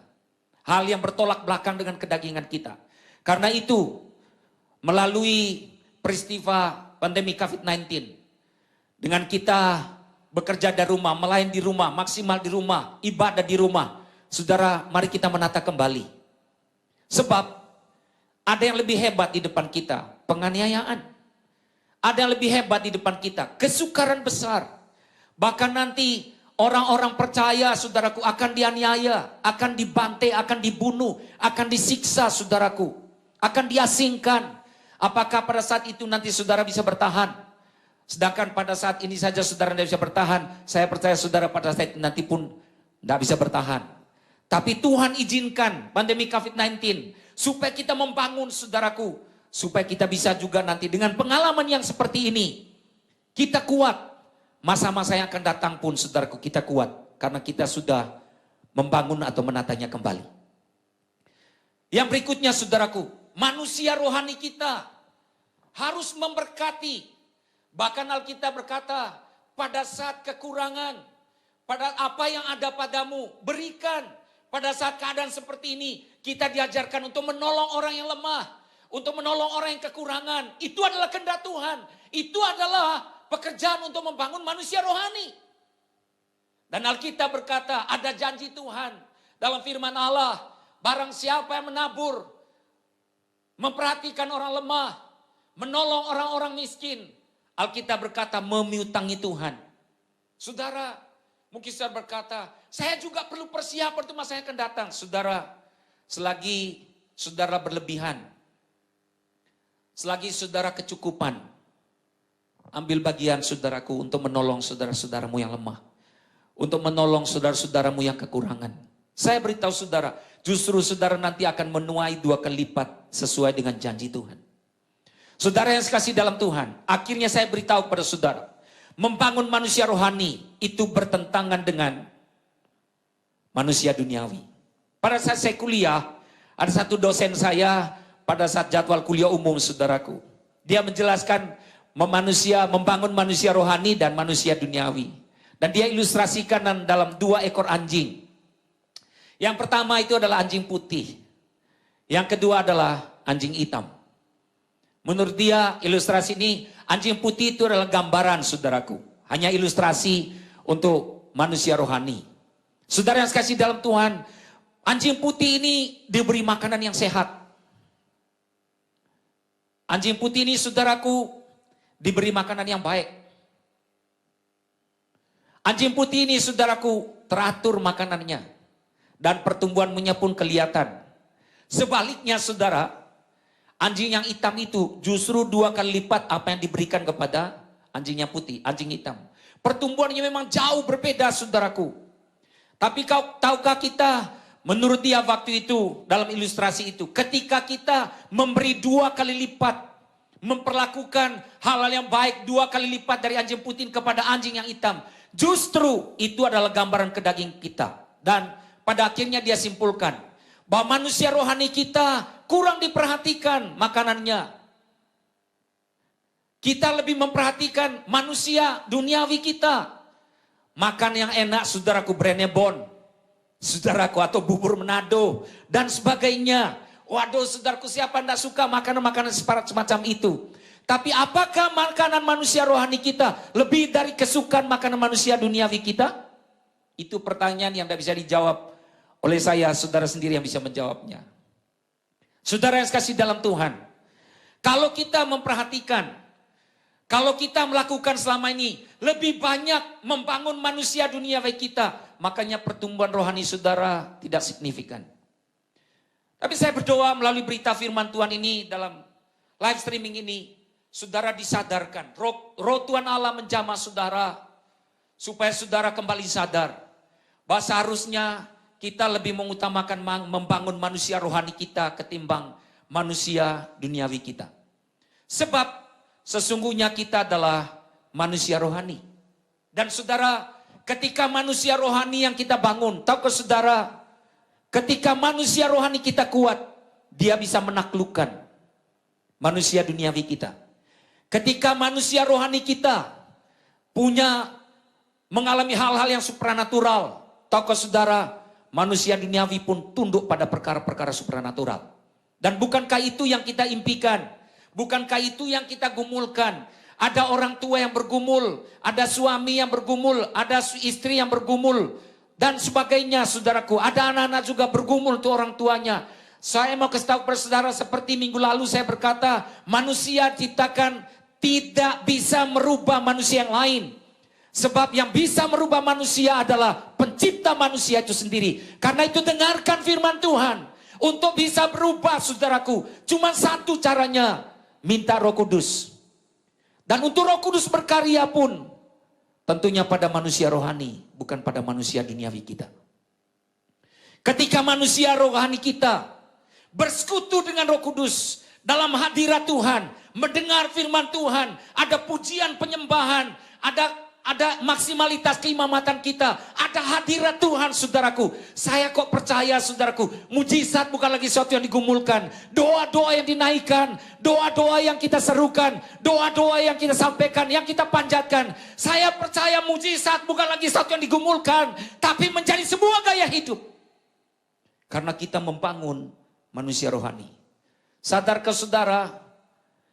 Hal yang bertolak belakang dengan kedagingan kita. Karena itu, melalui peristiwa pandemi COVID-19, dengan kita bekerja dari rumah, melayani di rumah, maksimal di rumah, ibadah di rumah, saudara, mari kita menata kembali. Sebab ada yang lebih hebat di depan kita, penganiayaan. Ada yang lebih hebat di depan kita, kesukaran besar. Bahkan nanti orang-orang percaya, saudaraku, akan dianiaya, akan dibantai, akan dibunuh, akan disiksa, saudaraku. Akan diasingkan. Apakah pada saat itu nanti saudara bisa bertahan? Sedangkan pada saat ini saja saudara tidak bisa bertahan. Saya percaya saudara pada saat nanti pun tidak bisa bertahan. Tapi Tuhan izinkan pandemi COVID-19 supaya kita membangun, saudaraku. Supaya kita bisa juga nanti dengan pengalaman yang seperti ini, kita kuat. Masa-masa yang akan datang pun saudaraku kita kuat. Karena kita sudah membangun atau menatanya kembali. Yang berikutnya saudaraku, manusia rohani kita harus memberkati. Bahkan Alkitab berkata, pada saat kekurangan, pada apa yang ada padamu, berikan. Pada saat keadaan seperti ini, kita diajarkan untuk menolong orang yang lemah. Untuk menolong orang yang kekurangan. Itu adalah kehendak Tuhan. Itu adalah pekerjaan untuk membangun manusia rohani. Dan Alkitab berkata, ada janji Tuhan dalam firman Allah, barang siapa yang menabur, memperhatikan orang lemah, menolong orang-orang miskin, Alkitab berkata memiutangi Tuhan. Saudara, mungkin saudara berkata, saya juga perlu persiapan untuk masa yang akan datang. Saudara, selagi saudara berlebihan, selagi saudara kecukupan, ambil bagian saudaraku untuk menolong saudara-saudaramu yang lemah. Untuk menolong saudara-saudaramu yang kekurangan. Saya beritahu saudara, justru saudara nanti akan menuai 2 kali lipat sesuai dengan janji Tuhan. Saudara yang sekasih dalam Tuhan, akhirnya saya beritahu kepada saudara, membangun manusia rohani itu bertentangan dengan manusia duniawi. Pada saat saya kuliah, ada satu dosen saya pada saat jadwal kuliah umum saudaraku. Dia menjelaskan membangun manusia rohani dan manusia duniawi. Dan dia ilustrasikan dalam 2 ekor anjing. Yang pertama itu adalah anjing putih. Yang kedua adalah anjing hitam. Menurut dia ilustrasi ini, anjing putih itu adalah gambaran saudaraku. Hanya ilustrasi untuk manusia rohani. Saudara yang sekasih dalam Tuhan, anjing putih ini diberi makanan yang sehat. Anjing putih ini saudaraku diberi makanan yang baik. Anjing putih ini saudaraku teratur makanannya. Dan pertumbuhannya pun kelihatan. Sebaliknya saudara, anjing yang hitam itu justru 2 kali lipat apa yang diberikan kepada anjing yang putih, anjing hitam. Pertumbuhannya memang jauh berbeda saudaraku. Tapi tahukah kita, menurut dia waktu itu, dalam ilustrasi itu, ketika kita memberi 2 kali lipat, memperlakukan hal-hal yang baik 2 kali lipat dari anjing putih kepada anjing yang hitam, justru itu adalah gambaran kedaging kita. Dan pada akhirnya dia simpulkan bahwa manusia rohani kita kurang diperhatikan makanannya. Kita lebih memperhatikan manusia duniawi kita. Makan yang enak saudaraku, Brenebon, saudaraku, atau bubur Manado dan sebagainya. Waduh saudaraku, siapa tidak suka makanan-makanan semacam itu. Tapi apakah makanan manusia rohani kita lebih dari kesukaan makanan manusia duniawi kita? Itu pertanyaan yang tidak bisa dijawab oleh saya, saudara sendiri yang bisa menjawabnya. Saudara yang kasih dalam Tuhan, kalau kita memperhatikan, kalau kita melakukan selama ini lebih banyak membangun manusia duniawi kita, makanya pertumbuhan rohani saudara tidak signifikan. Tapi saya berdoa melalui berita firman Tuhan ini dalam live streaming ini, saudara disadarkan, roh Tuhan Allah menjamah saudara, supaya saudara kembali sadar bahwa seharusnya kita lebih mengutamakan membangun manusia rohani kita ketimbang manusia duniawi kita. Sebab sesungguhnya kita adalah manusia rohani. Dan saudara, ketika manusia rohani yang kita bangun, tahukah saudara, ketika manusia rohani kita kuat, dia bisa menaklukkan manusia duniawi kita. Ketika manusia rohani kita mengalami hal-hal yang supranatural, tahukah saudara, manusia duniawi pun tunduk pada perkara-perkara supranatural. Dan bukankah itu yang kita impikan? Bukankah itu yang kita gumulkan? Ada orang tua yang bergumul, ada suami yang bergumul, ada istri yang bergumul, dan sebagainya, saudaraku. Ada anak-anak juga bergumul tuh orang tuanya. Saya mau kasih tahu kepada saudara, seperti minggu lalu saya berkata, manusia ciptakan tidak bisa merubah manusia yang lain. Sebab yang bisa merubah manusia adalah pencipta manusia itu sendiri. Karena itu dengarkan firman Tuhan. Untuk bisa berubah, saudaraku, cuma satu caranya, minta Roh Kudus. Dan untuk Roh Kudus berkarya pun tentunya pada manusia rohani, bukan pada manusia duniawi kita. Ketika manusia rohani kita bersekutu dengan Roh Kudus dalam hadirat Tuhan, mendengar firman Tuhan, ada pujian penyembahan, ada maksimalitas keimamatan kita, ada hadirat Tuhan, saudaraku. Saya kok percaya, saudaraku, mujizat bukan lagi sesuatu yang digumulkan. Doa-doa yang dinaikkan, doa-doa yang kita serukan, doa-doa yang kita sampaikan, yang kita panjatkan. Saya percaya mujizat bukan lagi sesuatu yang digumulkan, tapi menjadi sebuah gaya hidup. Karena kita membangun manusia rohani. Sadarkah saudara,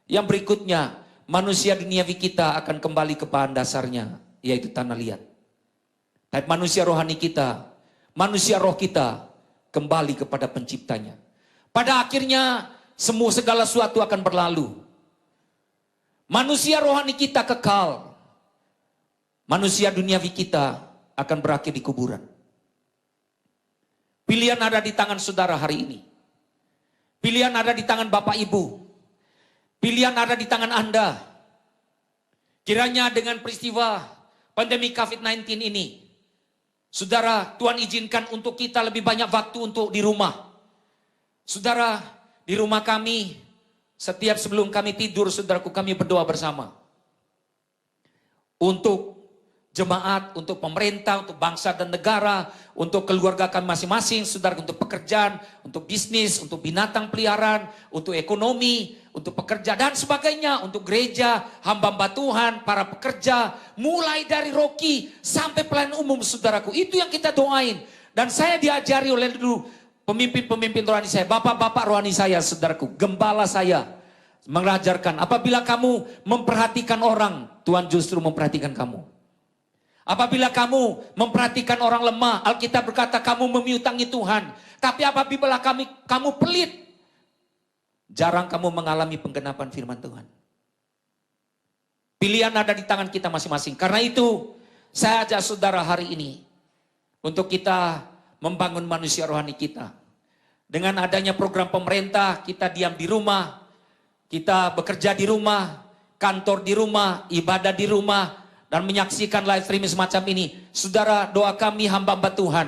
yang berikutnya, manusia duniawi kita akan kembali ke bahan dasarnya, yaitu tanah liat. Tapi manusia rohani kita, manusia roh kita, kembali kepada penciptanya. Pada akhirnya, segala sesuatu akan berlalu. Manusia rohani kita kekal. Manusia duniawi kita akan berakhir di kuburan. Pilihan ada di tangan saudara hari ini. Pilihan ada di tangan Bapak Ibu. Pilihan ada di tangan Anda. Kiranya dengan peristiwa pandemi COVID-19 ini, saudara, Tuhan izinkan untuk kita lebih banyak waktu untuk di rumah. Saudara, di rumah kami, setiap sebelum kami tidur, saudaraku, kami berdoa bersama. Untuk jemaat, untuk pemerintah, untuk bangsa dan negara, untuk keluarga kami masing-masing, saudara, untuk pekerjaan, untuk bisnis, untuk binatang peliharaan, untuk ekonomi, untuk pekerja dan sebagainya, untuk gereja, hamba-hamba Tuhan, para pekerja, mulai dari Rocky sampai pelayan umum, saudaraku. Itu yang kita doain. Dan saya diajari oleh dulu pemimpin-pemimpin rohani saya, bapak-bapak rohani saya, saudaraku, gembala saya, mengajarkan, apabila kamu memperhatikan orang, Tuhan justru memperhatikan kamu. Apabila kamu memperhatikan orang lemah, Alkitab berkata kamu memiutangi Tuhan. Tapi apabila kamu pelit, jarang kamu mengalami penggenapan firman Tuhan. Pilihan ada di tangan kita masing-masing. Karena itu, saya ajak saudara hari ini untuk kita membangun manusia rohani kita. Dengan adanya program pemerintah, kita diam di rumah, kita bekerja di rumah, kantor di rumah, ibadah di rumah, dan menyaksikan live streaming semacam ini. Saudara, doa kami hamba-hamba Tuhan,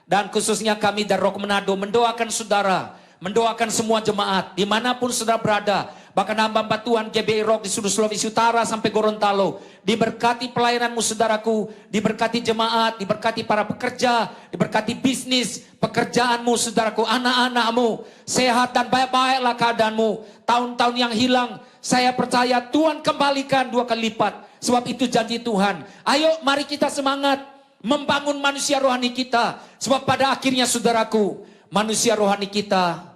dan khususnya kami dari Rock Manado, mendoakan saudara, mendoakan semua jemaat, dimanapun saudara berada, bahkan hamba-hamba Tuhan GBI Rock di seluruh Sulawesi Utara sampai Gorontalo, diberkati pelayananmu saudaraku, diberkati jemaat, diberkati para pekerja, diberkati bisnis, pekerjaanmu saudaraku, anak-anakmu, sehat dan baik-baiklah keadaanmu. Tahun-tahun yang hilang, saya percaya Tuhan kembalikan 2 kali lipat. Sebab itu janji Tuhan. Ayo mari kita semangat membangun manusia rohani kita. Sebab pada akhirnya saudaraku, manusia rohani kita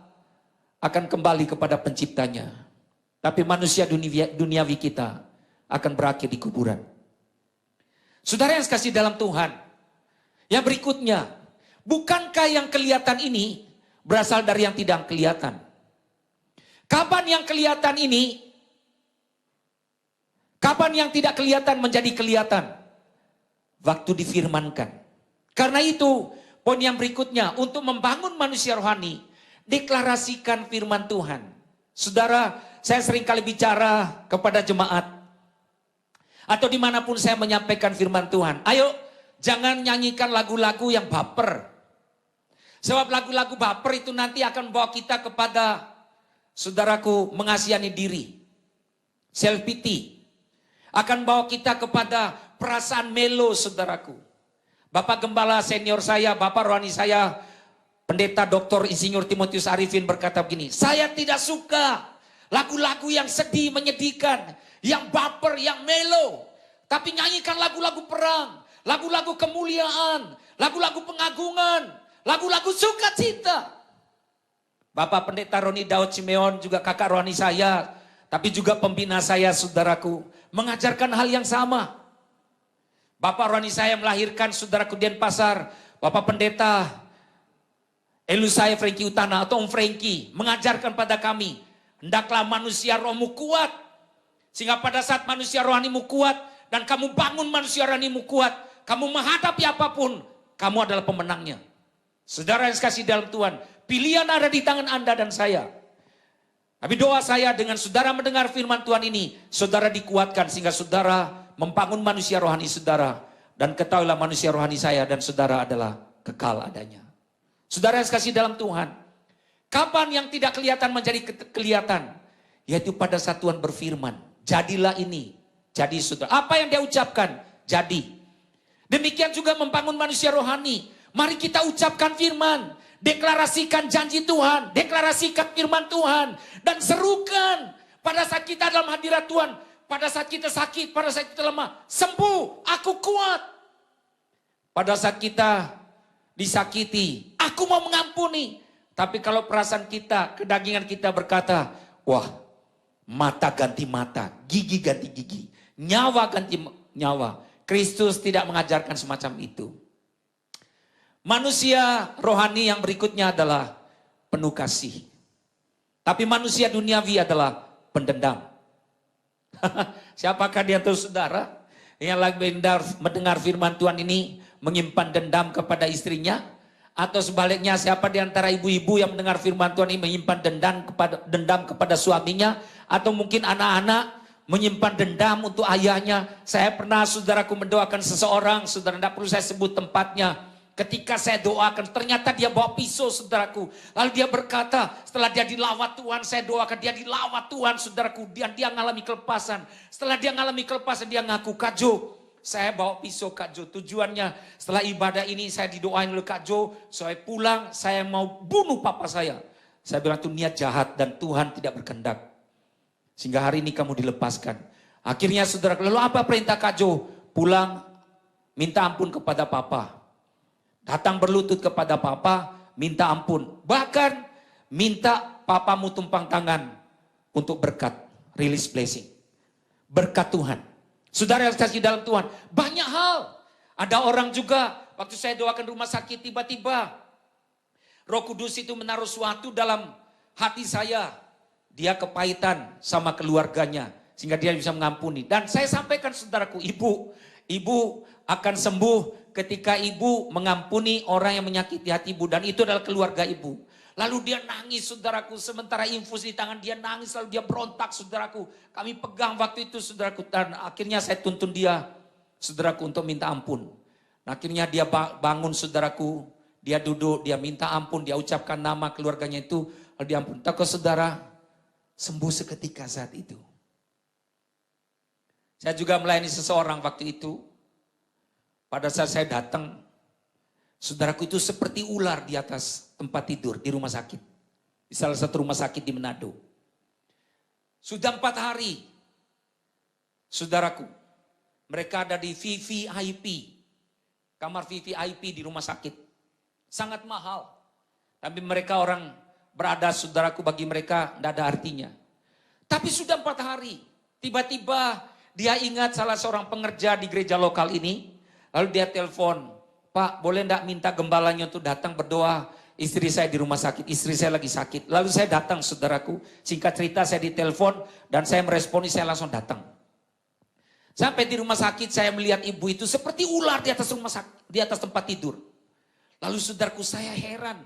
akan kembali kepada penciptanya. Tapi manusia duniawi kita akan berakhir di kuburan. Saudara yang kasih dalam Tuhan, yang berikutnya, bukankah yang kelihatan ini berasal dari yang tidak kelihatan? Kapan yang kelihatan ini, kapan yang tidak kelihatan menjadi kelihatan? Waktu difirmankan. Karena itu, poin yang berikutnya, untuk membangun manusia rohani, deklarasikan firman Tuhan. Saudara, saya sering kali bicara kepada jemaat, atau dimanapun saya menyampaikan firman Tuhan. Ayo, Jangan nyanyikan lagu-lagu yang baper. Sebab lagu-lagu baper itu nanti akan membawa kita kepada, saudaraku, mengasihani diri. Self pity. Akan bawa kita kepada perasaan melo, saudaraku. Bapak Gembala senior saya, Bapak rohani saya, Pendeta Dr. Insinyur Timotius Arifin berkata begini, saya tidak suka lagu-lagu yang sedih, menyedihkan, yang baper, yang melo. Tapi nyanyikan lagu-lagu perang, lagu-lagu kemuliaan, lagu-lagu pengagungan, lagu-lagu sukacita. Bapak Pendeta Roni Daud Simeon juga kakak rohani saya, tapi juga pembina saya, saudaraku, mengajarkan hal yang sama. Bapak rohani saya melahirkan saudaraku Denpasar, Bapak Pendeta Elusaya Frankie Utana atau Om Frankie mengajarkan pada kami, hendaklah manusia rohmu kuat. Sehingga pada saat manusia rohanimu kuat dan kamu bangun manusia rohanimu kuat, kamu menghadapi apapun, kamu adalah pemenangnya. Saudara yang kasih dalam Tuhan, pilihan ada di tangan Anda dan saya. Tapi doa saya dengan saudara mendengar firman Tuhan ini, saudara dikuatkan sehingga saudara membangun manusia rohani saudara. Dan ketahuilah manusia rohani saya dan saudara adalah kekal adanya. Saudara yang kasih dalam Tuhan, kapan yang tidak kelihatan menjadi kelihatan? Yaitu pada saat Tuhan berfirman, jadilah ini, jadi saudara. Apa yang dia ucapkan, jadi. Demikian juga membangun manusia rohani. Mari kita ucapkan firman, deklarasikan janji Tuhan, deklarasikan firman Tuhan. Dan serukan pada saat kita dalam hadirat Tuhan, pada saat kita sakit, pada saat kita lemah, sembuh, aku kuat. Pada saat kita disakiti, aku mau mengampuni. Tapi kalau perasaan kita, kedagingan kita berkata, wah, mata ganti mata, gigi ganti gigi, nyawa ganti nyawa. Kristus tidak mengajarkan semacam itu. Manusia rohani yang berikutnya adalah penuh kasih. Tapi manusia duniawi adalah pendendam. Siapakah di antara saudara yang lagi mendengar firman Tuhan ini menyimpan dendam kepada istrinya? Atau sebaliknya, siapa di antara ibu-ibu yang mendengar firman Tuhan ini menyimpan dendam kepada suaminya? Atau mungkin anak-anak menyimpan dendam untuk ayahnya? Saya pernah, saudaraku, mendoakan seseorang, saudara, tidak perlu saya sebut tempatnya. Ketika saya doakan, ternyata dia bawa pisau, saudaraku. Lalu dia berkata, setelah dia dilawat Tuhan, saya doakan dia dilawat Tuhan, saudaraku. Dia mengalami kelepasan. Setelah dia mengalami kelepasan, dia ngaku, Kak Jo, saya bawa pisau Kak Jo. Tujuannya setelah ibadah ini saya didoain oleh Kak Jo. Saya pulang, saya mau bunuh papa saya. Saya bilang itu niat jahat dan Tuhan tidak berkehendak. Sehingga hari ini kamu dilepaskan. Akhirnya saudara, lalu apa perintah Kak Jo? Pulang, minta ampun kepada papa. Datang berlutut kepada papa, minta ampun. Bahkan minta papamu tumpang tangan untuk berkat, release blessing. Berkat Tuhan. Saudara yang kasih dalam Tuhan, banyak hal. Ada orang juga, waktu saya doakan rumah sakit, tiba-tiba Roh Kudus itu menaruh suatu dalam hati saya. Dia kepahitan sama keluarganya, sehingga dia bisa mengampuni. Dan saya sampaikan saudaraku, ibu akan sembuh ketika ibu mengampuni orang yang menyakiti hati ibu. Dan itu adalah keluarga ibu. Lalu dia nangis, saudaraku, sementara infus di tangan dia nangis, lalu dia berontak, saudaraku. Kami pegang waktu itu, saudaraku, dan akhirnya saya tuntun dia, saudaraku, untuk minta ampun. Nah, akhirnya dia bangun, saudaraku, dia duduk, dia minta ampun, dia ucapkan nama keluarganya itu, lalu dia ampun. Takut saudara, sembuh seketika saat itu. Saya juga melayani seseorang waktu itu, pada saat saya datang, saudaraku, itu seperti ular di atas tempat tidur di rumah sakit. Di salah satu rumah sakit di Manado. Sudah 4 hari. Saudaraku, mereka ada di VVIP. Kamar VVIP di rumah sakit. Sangat mahal. Tapi mereka orang berada, saudaraku, bagi mereka tidak ada artinya. Tapi sudah 4 hari. Tiba-tiba dia ingat salah seorang pengerja di gereja lokal ini. Lalu dia telepon, Pak, boleh enggak minta gembalanya untuk datang berdoa? Istri saya di rumah sakit, istri saya lagi sakit. Lalu saya datang, saudaraku. Singkat cerita, saya ditelepon dan saya meresponi, saya langsung datang. Sampai di rumah sakit, saya melihat ibu itu seperti ular di atas rumah sakit, di atas tempat tidur. Lalu saudaraku, saya heran.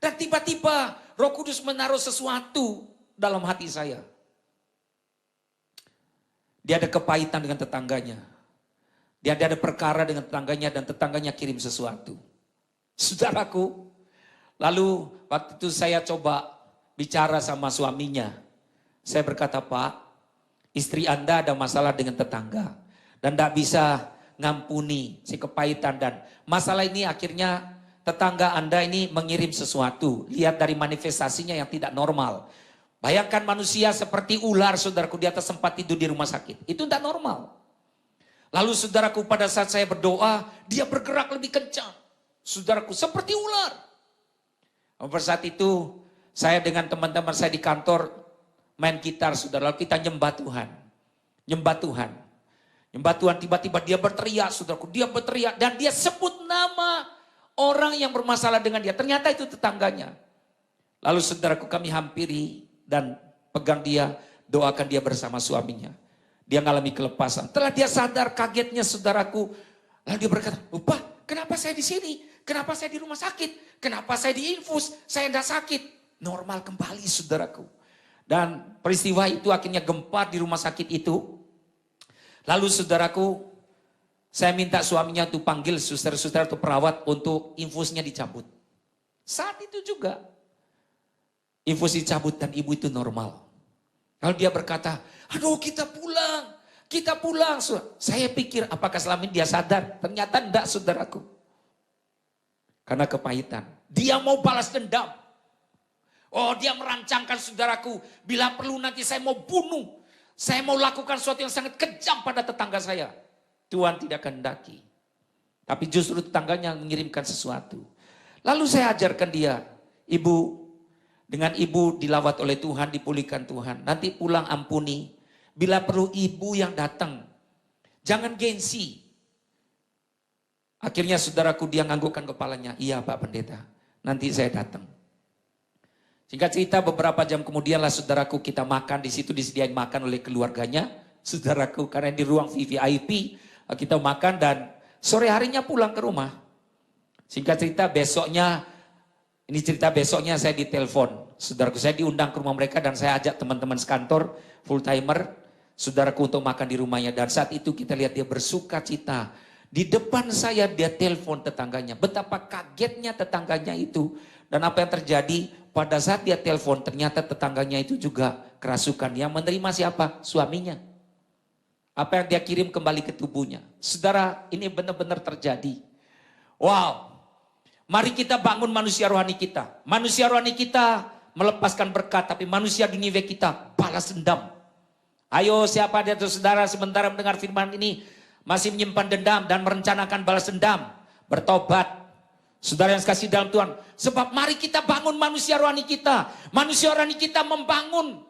Dan tiba-tiba Roh Kudus menaruh sesuatu dalam hati saya. Dia ada kepahitan dengan tetangganya. Dia ada perkara dengan tetangganya dan tetangganya kirim sesuatu. Saudaraku, lalu waktu itu saya coba bicara sama suaminya. Saya berkata, Pak, istri Anda ada masalah dengan tetangga. Dan tidak bisa ngampuni si kepahitan. Dan masalah ini akhirnya tetangga Anda ini mengirim sesuatu. Lihat dari manifestasinya yang tidak normal. Bayangkan manusia seperti ular, saudaraku, di atas tempat tidur di rumah sakit. Itu tidak normal. Lalu saudaraku, pada saat saya berdoa, dia bergerak lebih kencang. Saudaraku, seperti ular. Pada saat itu, saya dengan teman-teman saya di kantor main gitar, saudara. Lalu kita nyembah Tuhan. Nyembah Tuhan. Nyembah Tuhan, tiba-tiba dia berteriak, saudaraku. Dia berteriak dan dia sebut nama orang yang bermasalah dengan dia. Ternyata itu tetangganya. Lalu saudaraku, kami hampiri dan pegang dia, doakan dia bersama suaminya. Dia mengalami kelepasan. Setelah dia sadar, kagetnya saudaraku. Lalu dia berkata, Pak, kenapa saya di sini? Kenapa saya di rumah sakit? Kenapa saya diinfus? Saya tidak sakit. Normal kembali, saudaraku. Dan peristiwa itu akhirnya gempar di rumah sakit itu. Lalu saudaraku, saya minta suaminya untuk panggil suster-suster atau perawat untuk infusnya dicabut. Saat itu juga, infus dicabut dan ibu itu normal. Lalu dia berkata, aduh kita pulang. Saya pikir apakah selama ini dia sadar? Ternyata enggak, saudaraku. Karena kepahitan. Dia mau balas dendam. Oh, dia merancangkan, saudaraku. Bila perlu nanti saya mau bunuh. Saya mau lakukan sesuatu yang sangat kejam pada tetangga saya. Tuhan tidak kehendaki. Tapi justru tetangganya mengirimkan sesuatu. Lalu saya ajarkan dia, ibu, dengan ibu dilawat oleh Tuhan, dipulihkan Tuhan. Nanti pulang ampuni. Bila perlu ibu yang datang. Jangan gengsi. Akhirnya saudaraku dia nganggukkan kepalanya. Iya Pak Pendeta, nanti saya datang. Singkat cerita beberapa jam kemudianlah saudaraku kita makan. Di situ disediain makan oleh keluarganya. Saudaraku karena di ruang VIP kita makan dan sore harinya pulang ke rumah. Singkat cerita besoknya. Ini cerita besoknya saya ditelepon. Saudaraku saya diundang ke rumah mereka dan saya ajak teman-teman sekantor full timer. Saudaraku untuk makan di rumahnya. Dan saat itu kita lihat dia bersuka cita. Di depan saya dia telepon tetangganya. Betapa kagetnya tetangganya itu. Dan apa yang terjadi pada saat dia telepon ternyata tetangganya itu juga kerasukan. Yang menerima siapa? Suaminya. Apa yang dia kirim kembali ke tubuhnya. Saudara ini benar-benar terjadi. Wow. Mari kita bangun manusia rohani kita. Manusia rohani kita melepaskan berkat, tapi manusia dunia kita balas dendam. Ayo siapa di antara saudara sementara mendengar firman ini masih menyimpan dendam dan merencanakan balas dendam. Bertobat. Saudara yang kasih dalam Tuhan. Sebab mari kita bangun manusia rohani kita. Manusia rohani kita membangun.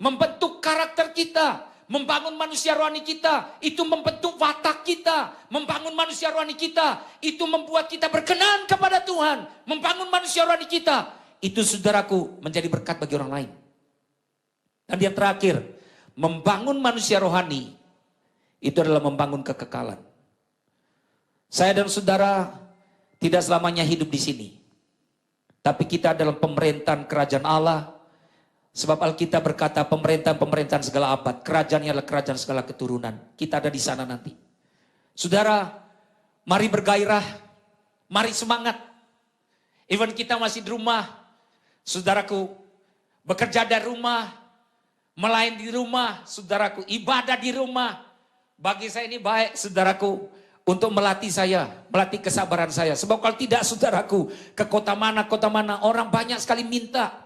Membentuk karakter kita. Membangun manusia rohani kita, itu membentuk watak kita. Membangun manusia rohani kita, itu membuat kita berkenan kepada Tuhan. Membangun manusia rohani kita, itu saudaraku menjadi berkat bagi orang lain. Dan yang terakhir, membangun manusia rohani, itu adalah membangun kekekalan. Saya dan saudara tidak selamanya hidup di sini. Tapi kita adalah pemerintahan kerajaan Allah. Sebab Alkitab berkata pemerintahan segala abad. Kerajaannya adalah kerajaan segala keturunan. Kita ada di sana nanti. Saudara, mari bergairah. Mari semangat. Even kita masih di rumah. Saudaraku, bekerja dari rumah. Melayani di rumah. Saudaraku, ibadah di rumah. Bagi saya ini baik, saudaraku. Untuk melatih saya. Melatih kesabaran saya. Sebab kalau tidak, saudaraku. Ke kota mana orang banyak sekali minta.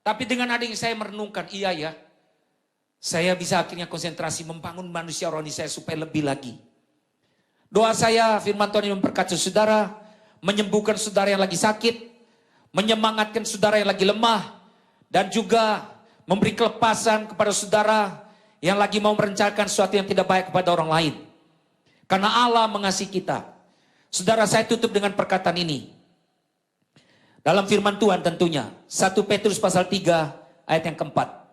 Tapi dengan adanya saya merenungkan, iya ya, saya bisa akhirnya konsentrasi membangun manusia rohani saya supaya lebih lagi. Doa saya, firman Tuhan yang memberkati saudara, menyembuhkan saudara yang lagi sakit, menyemangatkan saudara yang lagi lemah, dan juga memberi kelepasan kepada saudara yang lagi mau merencanakan sesuatu yang tidak baik kepada orang lain. Karena Allah mengasihi kita. Saudara, saya tutup dengan perkataan ini. Dalam firman Tuhan tentunya. 1 Petrus pasal 3 ayat yang keempat.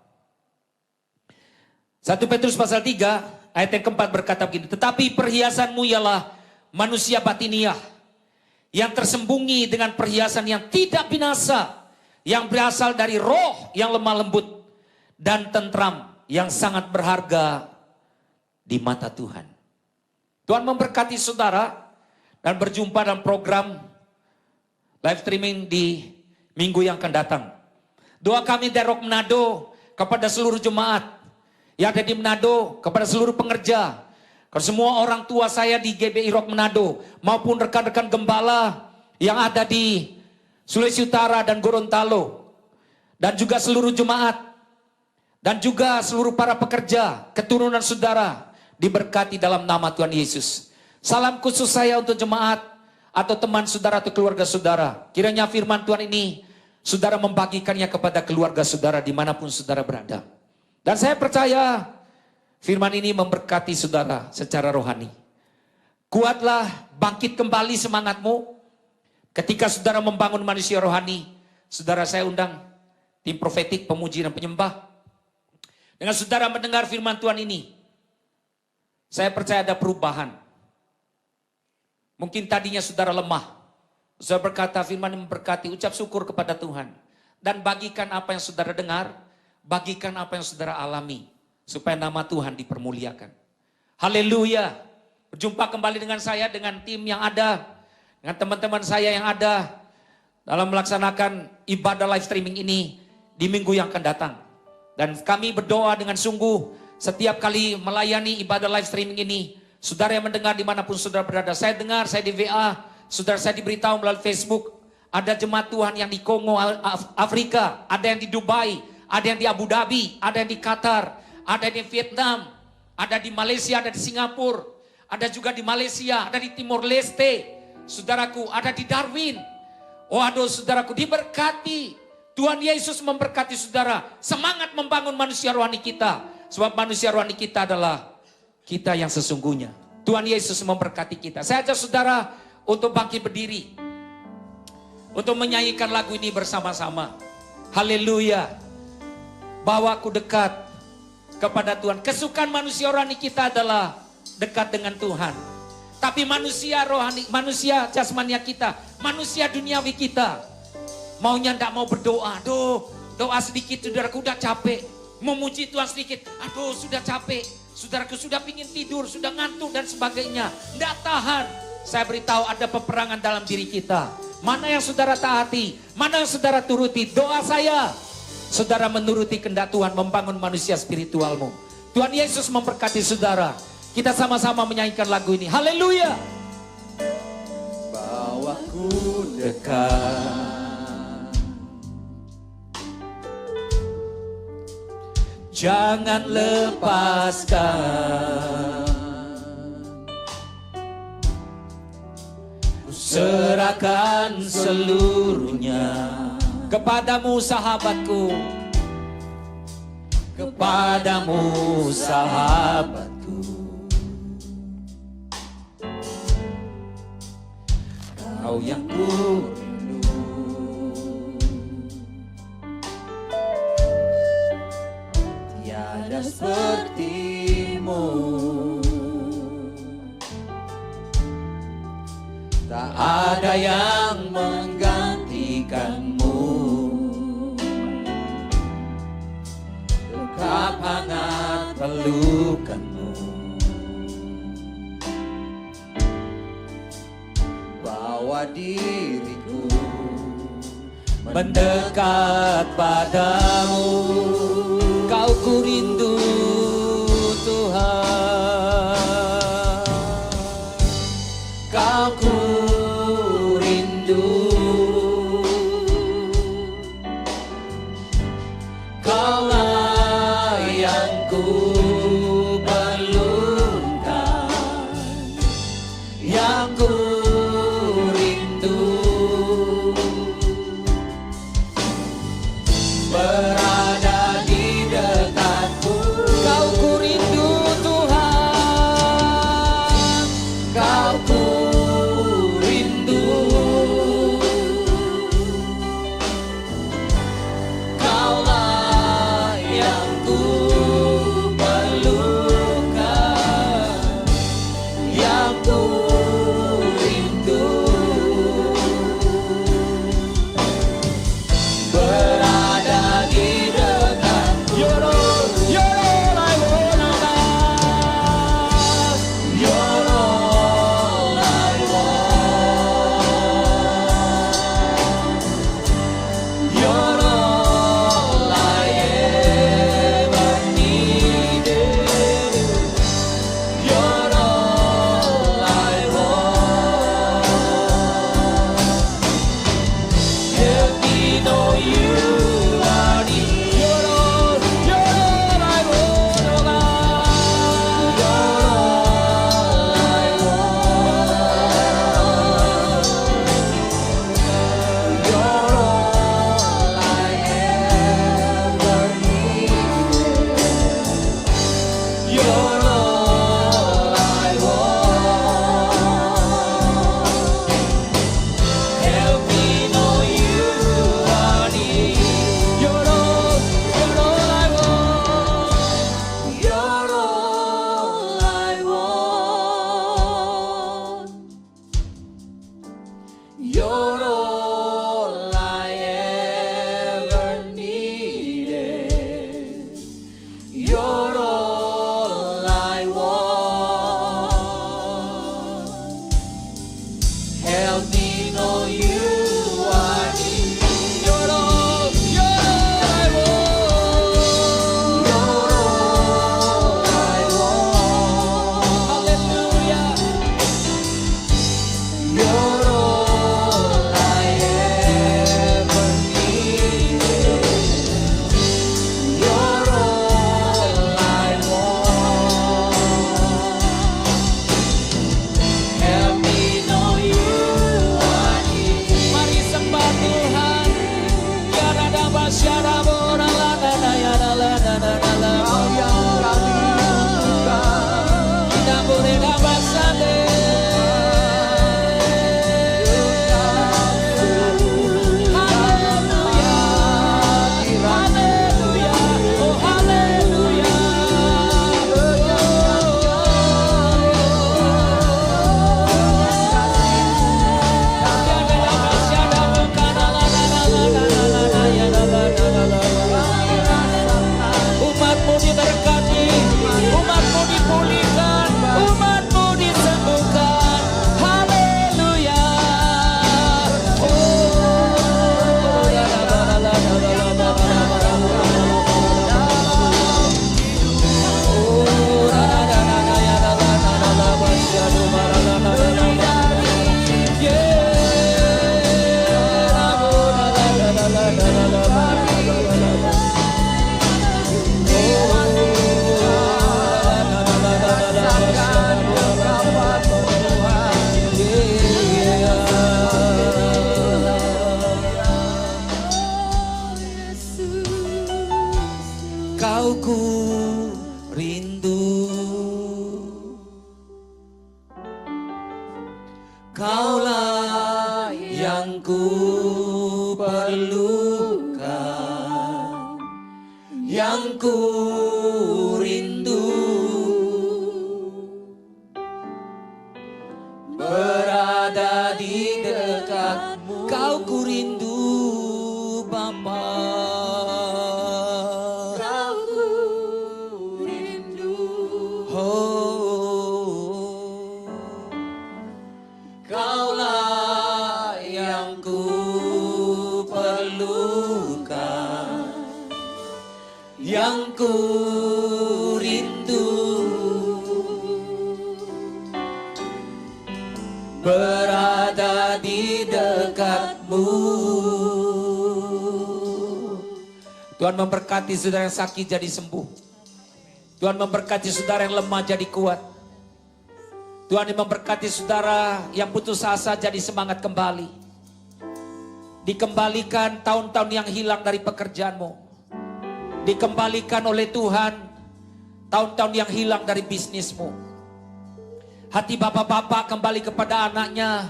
1 Petrus pasal 3 ayat yang keempat berkata begini. Tetapi perhiasanmu ialah manusia batiniah. Yang tersembunyi dengan perhiasan yang tidak binasa. Yang berasal dari roh yang lemah lembut. Dan tentram yang sangat berharga di mata Tuhan. Tuhan memberkati saudara dan berjumpa dalam program live streaming di minggu yang akan datang. Doa kami dari Rock Manado kepada seluruh jemaat yang ada di Manado, kepada seluruh pengerja, ke semua orang tua saya di GBI Rock Manado, maupun rekan-rekan gembala yang ada di Sulawesi Utara dan Gorontalo, dan juga seluruh jemaat, dan juga seluruh para pekerja, keturunan saudara, diberkati dalam nama Tuhan Yesus. Salam khusus saya untuk jemaat, atau teman saudara atau keluarga saudara. Kiranya firman Tuhan ini, saudara membagikannya kepada keluarga saudara dimanapun saudara berada. Dan saya percaya firman ini memberkati saudara secara rohani. Kuatlah, bangkit kembali semangatmu. Ketika saudara membangun manusia rohani, saudara saya undang tim profetik, pemuji dan penyembah. Dengan saudara mendengar firman Tuhan ini, saya percaya ada perubahan. Mungkin tadinya saudara lemah. Saudara berkata firman memberkati, ucap syukur kepada Tuhan. Dan bagikan apa yang saudara dengar, bagikan apa yang saudara alami. Supaya nama Tuhan dipermuliakan. Haleluya. Berjumpa kembali dengan saya, dengan tim yang ada, dengan teman-teman saya yang ada dalam melaksanakan ibadah live streaming ini di minggu yang akan datang. Dan kami berdoa dengan sungguh setiap kali melayani ibadah live streaming ini. Saudara yang mendengar dimanapun saudara berada. Saya dengar, saya di WA, saudara saya diberitahu melalui Facebook. Ada jemaat Tuhan yang di Kongo, Afrika, ada yang di Dubai, ada yang di Abu Dhabi, ada yang di Qatar, ada yang di Vietnam, ada di Malaysia, ada di Singapura, ada juga di Malaysia, ada di Timor Leste. Saudaraku, ada di Darwin. Waduh saudaraku, diberkati. Tuhan Yesus memberkati saudara. Semangat membangun manusia rohani kita. Sebab manusia rohani kita adalah kita yang sesungguhnya. Tuhan Yesus memberkati kita. Saya ajak saudara untuk bangkit berdiri. Untuk menyanyikan lagu ini bersama-sama. Haleluya. Bawa aku dekat kepada Tuhan. Kesukaan manusia rohani kita adalah dekat dengan Tuhan. Tapi manusia rohani, manusia jasmania kita, manusia duniawi kita, maunya tidak mau berdoa. Aduh, doa sedikit saudaraku udah capek. Memuji Tuhan sedikit, aduh sudah capek. Saudaraku sudah pingin tidur, sudah ngantuk dan sebagainya. Tidak tahan. Saya beritahu ada peperangan dalam diri kita. Mana yang saudara taati, mana yang saudara turuti. Doa saya, saudara menuruti kehendak Tuhan, membangun manusia spiritualmu. Tuhan Yesus memberkati saudara. Kita sama-sama menyanyikan lagu ini. Haleluya. Bawaku dekat, jangan lepaskan, serahkan seluruhnya kepadamu sahabatku, kepadamu sahabatku. Kau yang ku rindu, tiada sepertimu, tak ada yang menggantikanmu. Dekap hangat pelukanmu, bawa diriku mendekat padamu. Kau ku rindu Tuhan, kau ku rindu, kaulah yang ku perlukan, yang ku berada di dekatku. Kau ku rindu Tuhan, kau ku rindu, kaulah yang ku perlukan. Oh, Kaulah yang ku perlukan, yang ku rindu, berada di dekatmu. Tuhan memberkati saudara yang sakit jadi sembuh. Tuhan memberkati saudara yang lemah jadi kuat. Tuhan memberkati saudara yang putus asa jadi semangat kembali. Dikembalikan tahun-tahun yang hilang dari pekerjaanmu. Dikembalikan oleh Tuhan tahun-tahun yang hilang dari bisnismu. Hati bapak-bapak kembali kepada anaknya,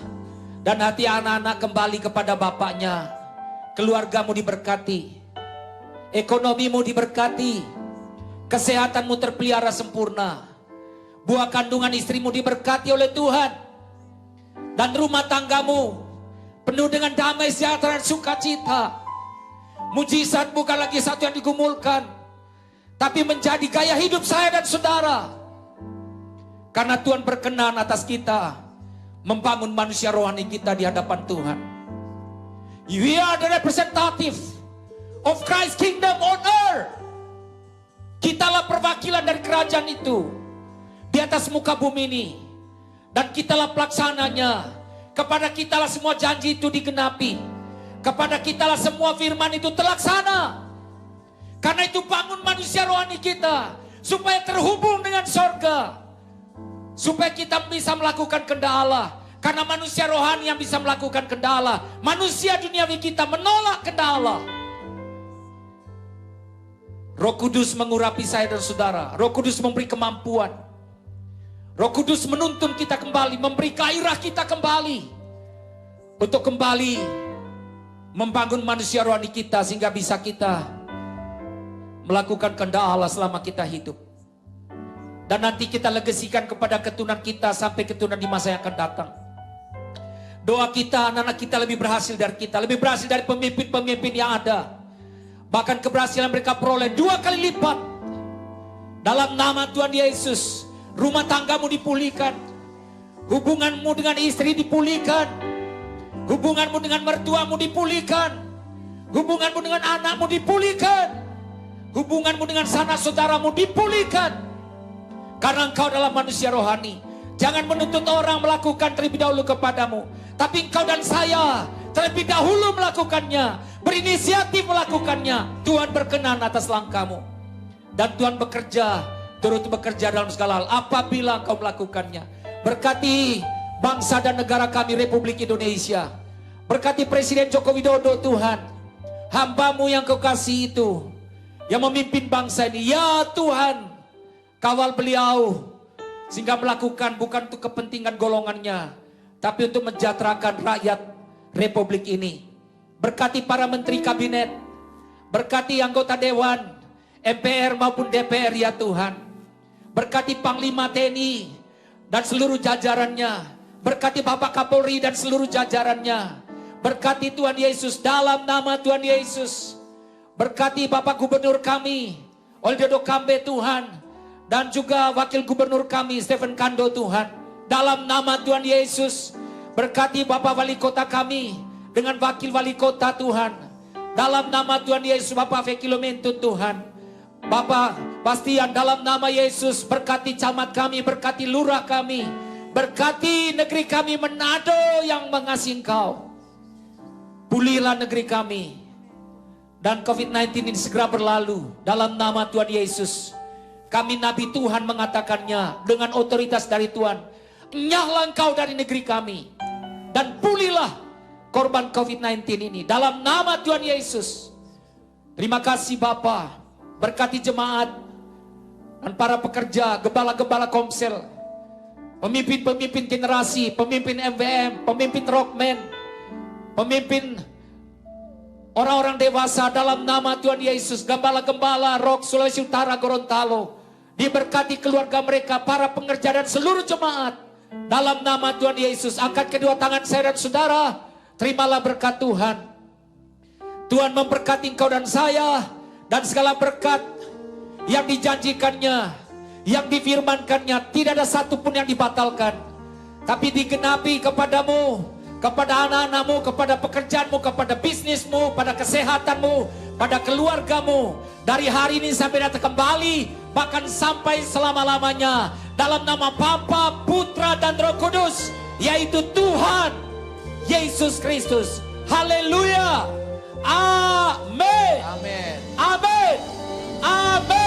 dan hati anak-anak kembali kepada bapaknya. Keluargamu diberkati, ekonomimu diberkati, kesehatanmu terpelihara sempurna, buah kandungan istrimu diberkati oleh Tuhan, dan rumah tanggamu penuh dengan damai sejahtera dan sukacita. Mujizat bukan lagi satu yang digumulkan, tapi menjadi gaya hidup saya dan saudara. Karena Tuhan berkenan atas kita membangun manusia rohani kita di hadapan Tuhan. We are the representative of Christ's kingdom on earth. Kitalah perwakilan dari kerajaan itu di atas muka bumi ini. Dan kitalah pelaksananya. Kepada kitalah semua janji itu digenapi. Kepada kitalah semua firman itu terlaksana. Karena itu bangun manusia rohani kita supaya terhubung dengan sorga, supaya kita bisa melakukan kehendak Allah. Karena manusia rohani yang bisa melakukan kehendak Allah. Manusia duniawi kita menolak kehendak Allah. Roh Kudus mengurapi saya dan saudara. Roh Kudus memberi kemampuan. Roh Kudus menuntun kita kembali, memberi gairah kita kembali untuk kembali membangun manusia rohani kita sehingga bisa kita melakukan kehendak Allah selama kita hidup. Dan nanti kita legasikan kepada keturunan kita sampai keturunan di masa yang akan datang. Doa kita, anak-anak kita lebih berhasil dari kita, lebih berhasil dari pemimpin-pemimpin yang ada. Bahkan keberhasilan mereka peroleh 2 kali lipat. Dalam nama Tuhan Yesus, rumah tanggamu dipulihkan, hubunganmu dengan istri dipulihkan, hubunganmu dengan mertuamu dipulihkan, hubunganmu dengan anakmu dipulihkan, hubunganmu dengan sanak saudaramu dipulihkan. Karena engkau adalah manusia rohani. Jangan menuntut orang melakukan terlebih dahulu kepadamu, tapi engkau dan saya terlebih dahulu melakukannya, berinisiatif melakukannya. Tuhan berkenan atas langkahmu, dan Tuhan bekerja, turut bekerja dalam segala hal apabila engkau melakukannya. Berkati bangsa dan negara kami Republik Indonesia. Berkati Presiden Joko Widodo Tuhan, hamba-Mu yang Kau kasih itu, yang memimpin bangsa ini. Ya Tuhan, kawal beliau sehingga melakukan bukan untuk kepentingan golongannya, tapi untuk mensejahterakan rakyat Republik ini. Berkati para menteri kabinet, berkati anggota dewan, MPR maupun DPR ya Tuhan. Berkati Panglima TNI dan seluruh jajarannya. Berkati Bapak Kapolri dan seluruh jajarannya. Berkati Tuhan Yesus dalam nama Tuhan Yesus. Berkati Bapak Gubernur kami, Oldedo Kambe Tuhan. Dan juga Wakil Gubernur kami, Stephen Kando Tuhan. Dalam nama Tuhan Yesus. Berkati Bapak Wali Kota kami dengan Wakil Wali Kota Tuhan. Dalam nama Tuhan Yesus, Bapak Vekilomento Tuhan. Bapak Bastian, dalam nama Yesus, berkati camat kami, berkati lurah kami. Berkati negeri kami Manado yang mengasihi Engkau. Pulihlah negeri kami. Dan COVID-19 ini segera berlalu. Dalam nama Tuhan Yesus. Kami Nabi Tuhan mengatakannya dengan otoritas dari Tuhan. Enyahlah engkau dari negeri kami. Dan pulihlah korban COVID-19 ini. Dalam nama Tuhan Yesus. Terima kasih Bapa. Berkati jemaat. Dan para pekerja, gembala-gembala komsel. Pemimpin-pemimpin generasi. Pemimpin MVM. Pemimpin Rockman. Pemimpin orang-orang dewasa dalam nama Tuhan Yesus. Gembala-gembala Rock Sulawesi Utara Gorontalo. Diberkati keluarga mereka, para pengerja dan seluruh jemaat. Dalam nama Tuhan Yesus, angkat kedua tangan saya dan saudara. Terimalah berkat Tuhan. Tuhan memberkati engkau dan saya. Dan segala berkat yang dijanjikannya. yang difirmankannya tidak ada satupun yang dibatalkan, tapi digenapi kepadamu, kepada anak-anakmu, kepada pekerjaanmu, kepada bisnismu, pada kesehatanmu, pada keluargamu, dari hari ini sampai datang kembali, bahkan sampai selama-lamanya, dalam nama Bapa, Putra, dan Roh Kudus, yaitu Tuhan Yesus Kristus. Haleluya. Amin. Amin. Amin. Amin.